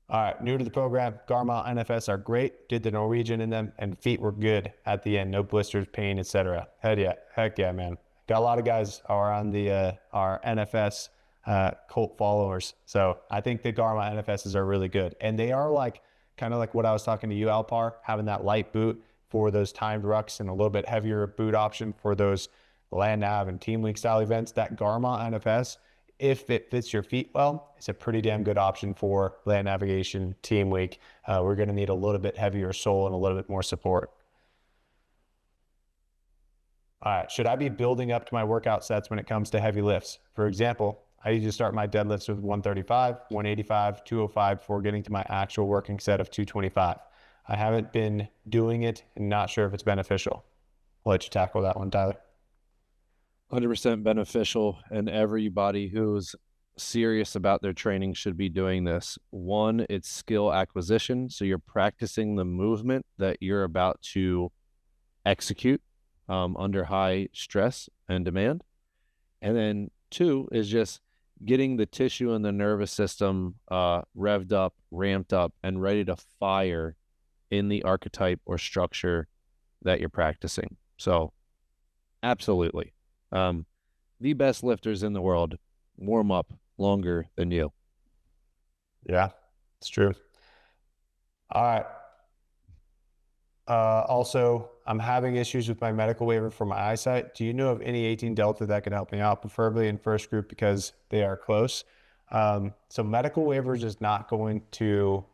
All right, new to the program, Garmont NFS are great. Did the Norwegian in them, and feet were good at the end. No blisters, pain, etc. Heck yeah, man. Got a lot of guys are on the our NFS cult followers. So I think the Garmont NFSs are really good, and they are like kind of like what I was talking to you, Alpar, having that light boot for those timed rucks and a little bit heavier boot option for those land nav and team week style events. That Garmont NFS, if it fits your feet well, it's a pretty damn good option for land navigation, team week. We're going to need a little bit heavier sole and a little bit more support. All right, should I be building up to my workout sets when it comes to heavy lifts? For example, I usually start my deadlifts with 135, 185, 205 before getting to my actual working set of 225. I haven't been doing it and not sure if it's beneficial. I'll let you tackle that one, Tyler. 100% beneficial, and everybody who's serious about their training should be doing this. One, it's skill acquisition. So you're practicing the movement that you're about to execute under high stress and demand. And then two is just getting the tissue and the nervous system revved up, ramped up, and ready to fire in the archetype or structure that you're practicing. So absolutely. The best lifters in the world warm up longer than you. Yeah, it's true. All right. Also, I'm having issues with my medical waiver for my eyesight. Do you know of any 18 Delta that could help me out, preferably in first group because they are close? So medical waivers is not going to,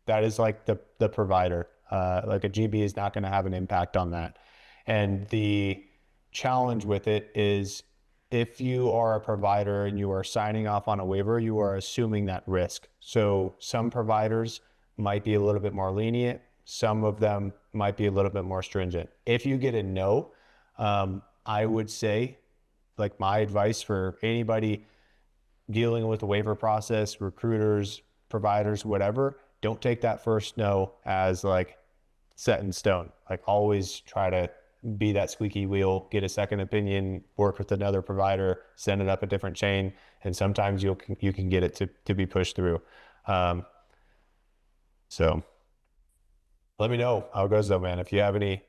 that is like the provider. Like a GB is not going to have an impact on that. And the challenge with it is if you are a provider and you are signing off on a waiver, you are assuming that risk. So some providers might be a little bit more lenient. Some of them might be a little bit more stringent. If you get a no, I would say, like, my advice for anybody dealing with the waiver process, recruiters, providers, whatever, don't take that first no as like set in stone. Like, always try to be that squeaky wheel, get a second opinion, work with another provider, send it up a different chain, and sometimes you can get it to be pushed through. Um, so let me know how it goes though, man. If you have any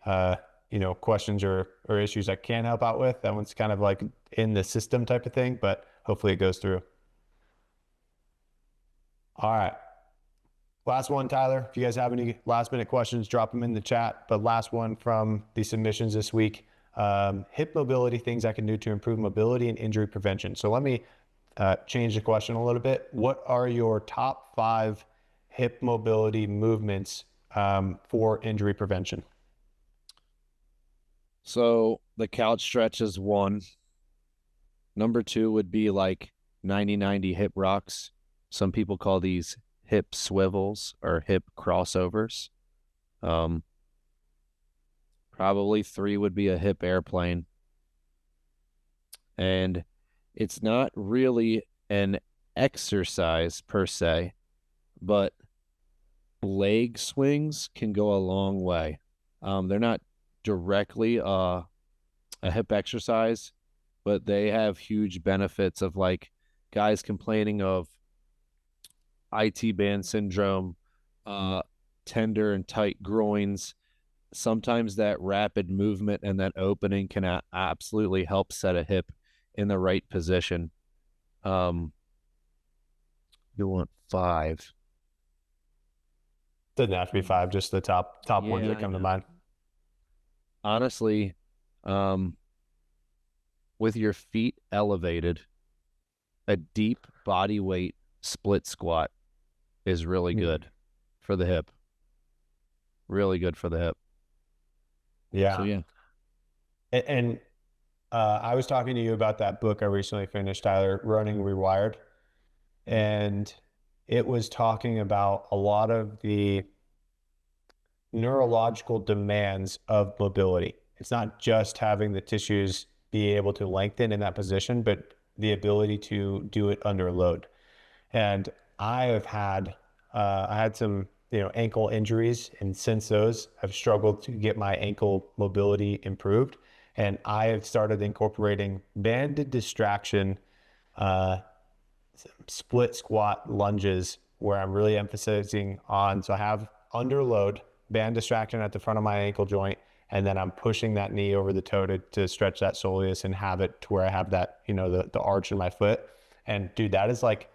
questions or issues I can help out with, that one's kind of like in the system type of thing, but hopefully it goes through. All right. Last one, Tyler. If you guys have any last minute questions, drop them in the chat. But last one from the submissions this week, hip mobility, things I can do to improve mobility and injury prevention. So let me change the question a little bit. What are your top 5 hip mobility movements for injury prevention? So the couch stretch is 1. Number 2 would be like 90-90 hip rocks. Some people call these hip swivels or hip crossovers. Probably 3 would be a hip airplane. And it's not really an exercise per se, but leg swings can go a long way. They're not directly a hip exercise, but they have huge benefits of like guys complaining of IT band syndrome, tender and tight groins. Sometimes that rapid movement and that opening can absolutely help set a hip in the right position. You want 5. Doesn't have to be 5, just the top ones that come to mind. Honestly, with your feet elevated, a deep body weight split squat is really good for the hip. Really good for the hip. Yeah. So, yeah. And I was talking to you about that book I recently finished, Tyler, Running Rewired. And it was talking about a lot of the neurological demands of mobility. It's not just having the tissues be able to lengthen in that position, but the ability to do it under load. And I had some, ankle injuries, and since those, I've struggled to get my ankle mobility improved. And I have started incorporating banded distraction, split squat lunges where I'm really emphasizing on, so I have under load, band distraction at the front of my ankle joint, and then I'm pushing that knee over the toe to stretch that soleus and have it to where I have that, the arch in my foot. And dude, that is like,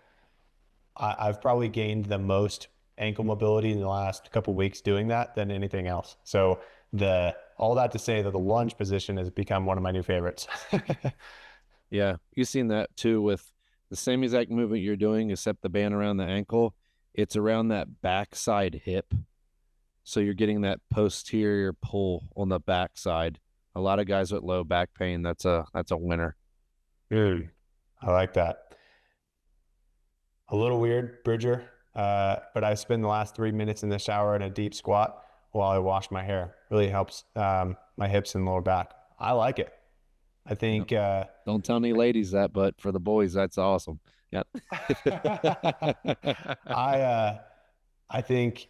I've probably gained the most ankle mobility in the last couple of weeks doing that than anything else. So all that to say that the lunge position has become one of my new favorites. Yeah, you've seen that too with the same exact movement you're doing, except the band around the ankle. It's around that backside hip. So you're getting that posterior pull on the backside. A lot of guys with low back pain, that's a winner. I like that. A little weird, Bridger, but I spend the last 3 minutes in the shower in a deep squat while I wash my hair. Really helps my hips and lower back. I like it. I think. Don't tell any ladies that, but for the boys, that's awesome. Yep. I think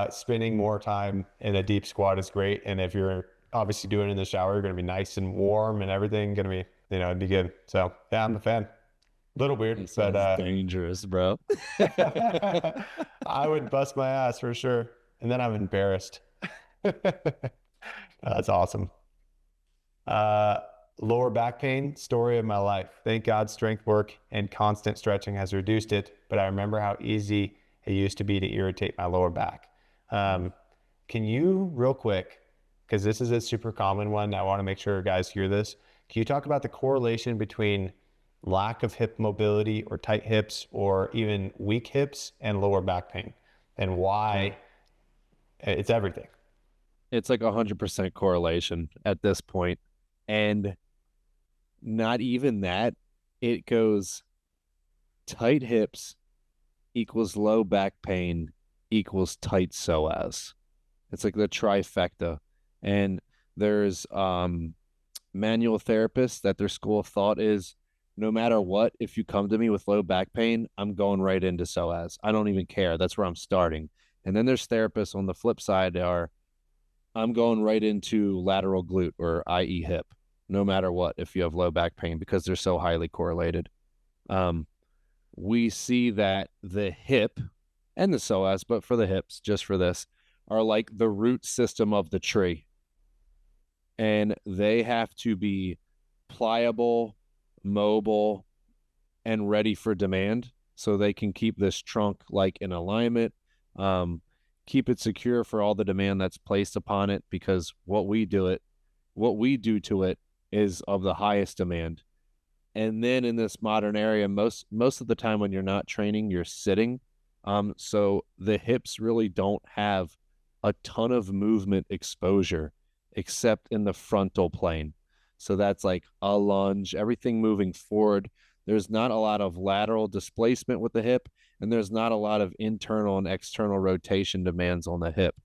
spending more time in a deep squat is great, and if you're obviously doing it in the shower, you're going to be nice and warm, and everything going to be, it'd be good. So yeah, I'm a fan. Little weird, but dangerous, bro. I would bust my ass for sure, and then I'm embarrassed. That's awesome. Lower back pain, story of my life. Thank God strength work and constant stretching has reduced it, but I remember how easy it used to be to irritate my lower back. Can you, real quick, because this is a super common one, I want to make sure guys hear this. Can you talk about the correlation between lack of hip mobility or tight hips or even weak hips and lower back pain, and why it's everything? It's like 100% correlation at this point. And not even that, it goes tight hips equals low back pain equals tight psoas. It's like the trifecta. And there's manual therapists that their school of thought is no matter what, if you come to me with low back pain, I'm going right into psoas. I don't even care. That's where I'm starting. And then there's therapists on the flip side are I'm going right into lateral glute or i.e. hip, no matter what, if you have low back pain, because they're so highly correlated. We see that the hip and the psoas, but for the hips, just for this, are like the root system of the tree. And they have to be pliable, mobile, and ready for demand so they can keep this trunk like in alignment, keep it secure for all the demand that's placed upon it, because what we do to it is of the highest demand. And then in this modern area, most of the time when you're not training, you're sitting. So the hips really don't have a ton of movement exposure except in the frontal plane. So that's like a lunge, everything moving forward. There's not a lot of lateral displacement with the hip, and there's not a lot of internal and external rotation demands on the hip.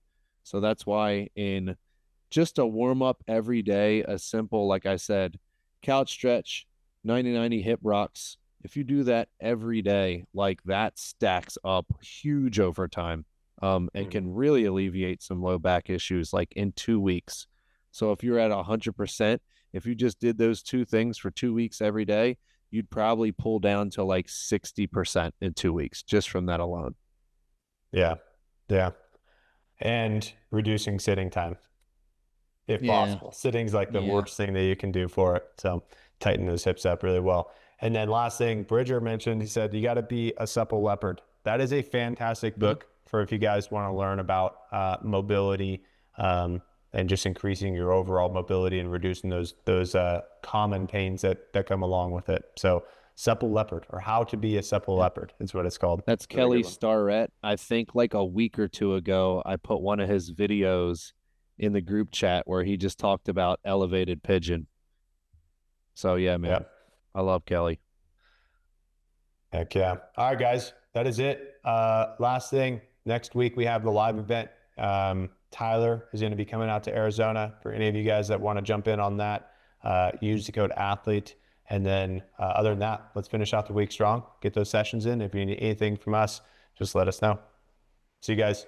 So that's why in just a warm up every day, a simple, like I said, couch stretch, 90-90 hip rocks. If you do that every day, like that stacks up huge over time, and can really alleviate some low back issues like in 2 weeks. So if you're at 100%, if you just did those two things for 2 weeks every day, you'd probably pull down to like 60% in 2 weeks just from that alone. Yeah. Yeah. And reducing sitting time if Yeah. possible. Sitting's like the Yeah. worst thing that you can do for it. So tighten those hips up really well. And then last thing, Bridger mentioned, he said, you got to be a supple leopard. That is a fantastic book for if you guys want to learn about mobility, and just increasing your overall mobility and reducing those common pains that come along with it. So supple leopard, or how to be a supple leopard, is what it's called. That's Really Kelly good one. Starrett. I think like a week or two ago, I put one of his videos in the group chat where he just talked about elevated pigeon. So yeah, man, Yep. I love Kelly. Heck yeah. All right, guys, that is it. Last thing, next week we have the live event. Tyler is going to be coming out to Arizona. For any of you guys that want to jump in on that, use the code athlete. And then other than that, let's finish out the week strong. Get those sessions in. If you need anything from us, just let us know. See you guys.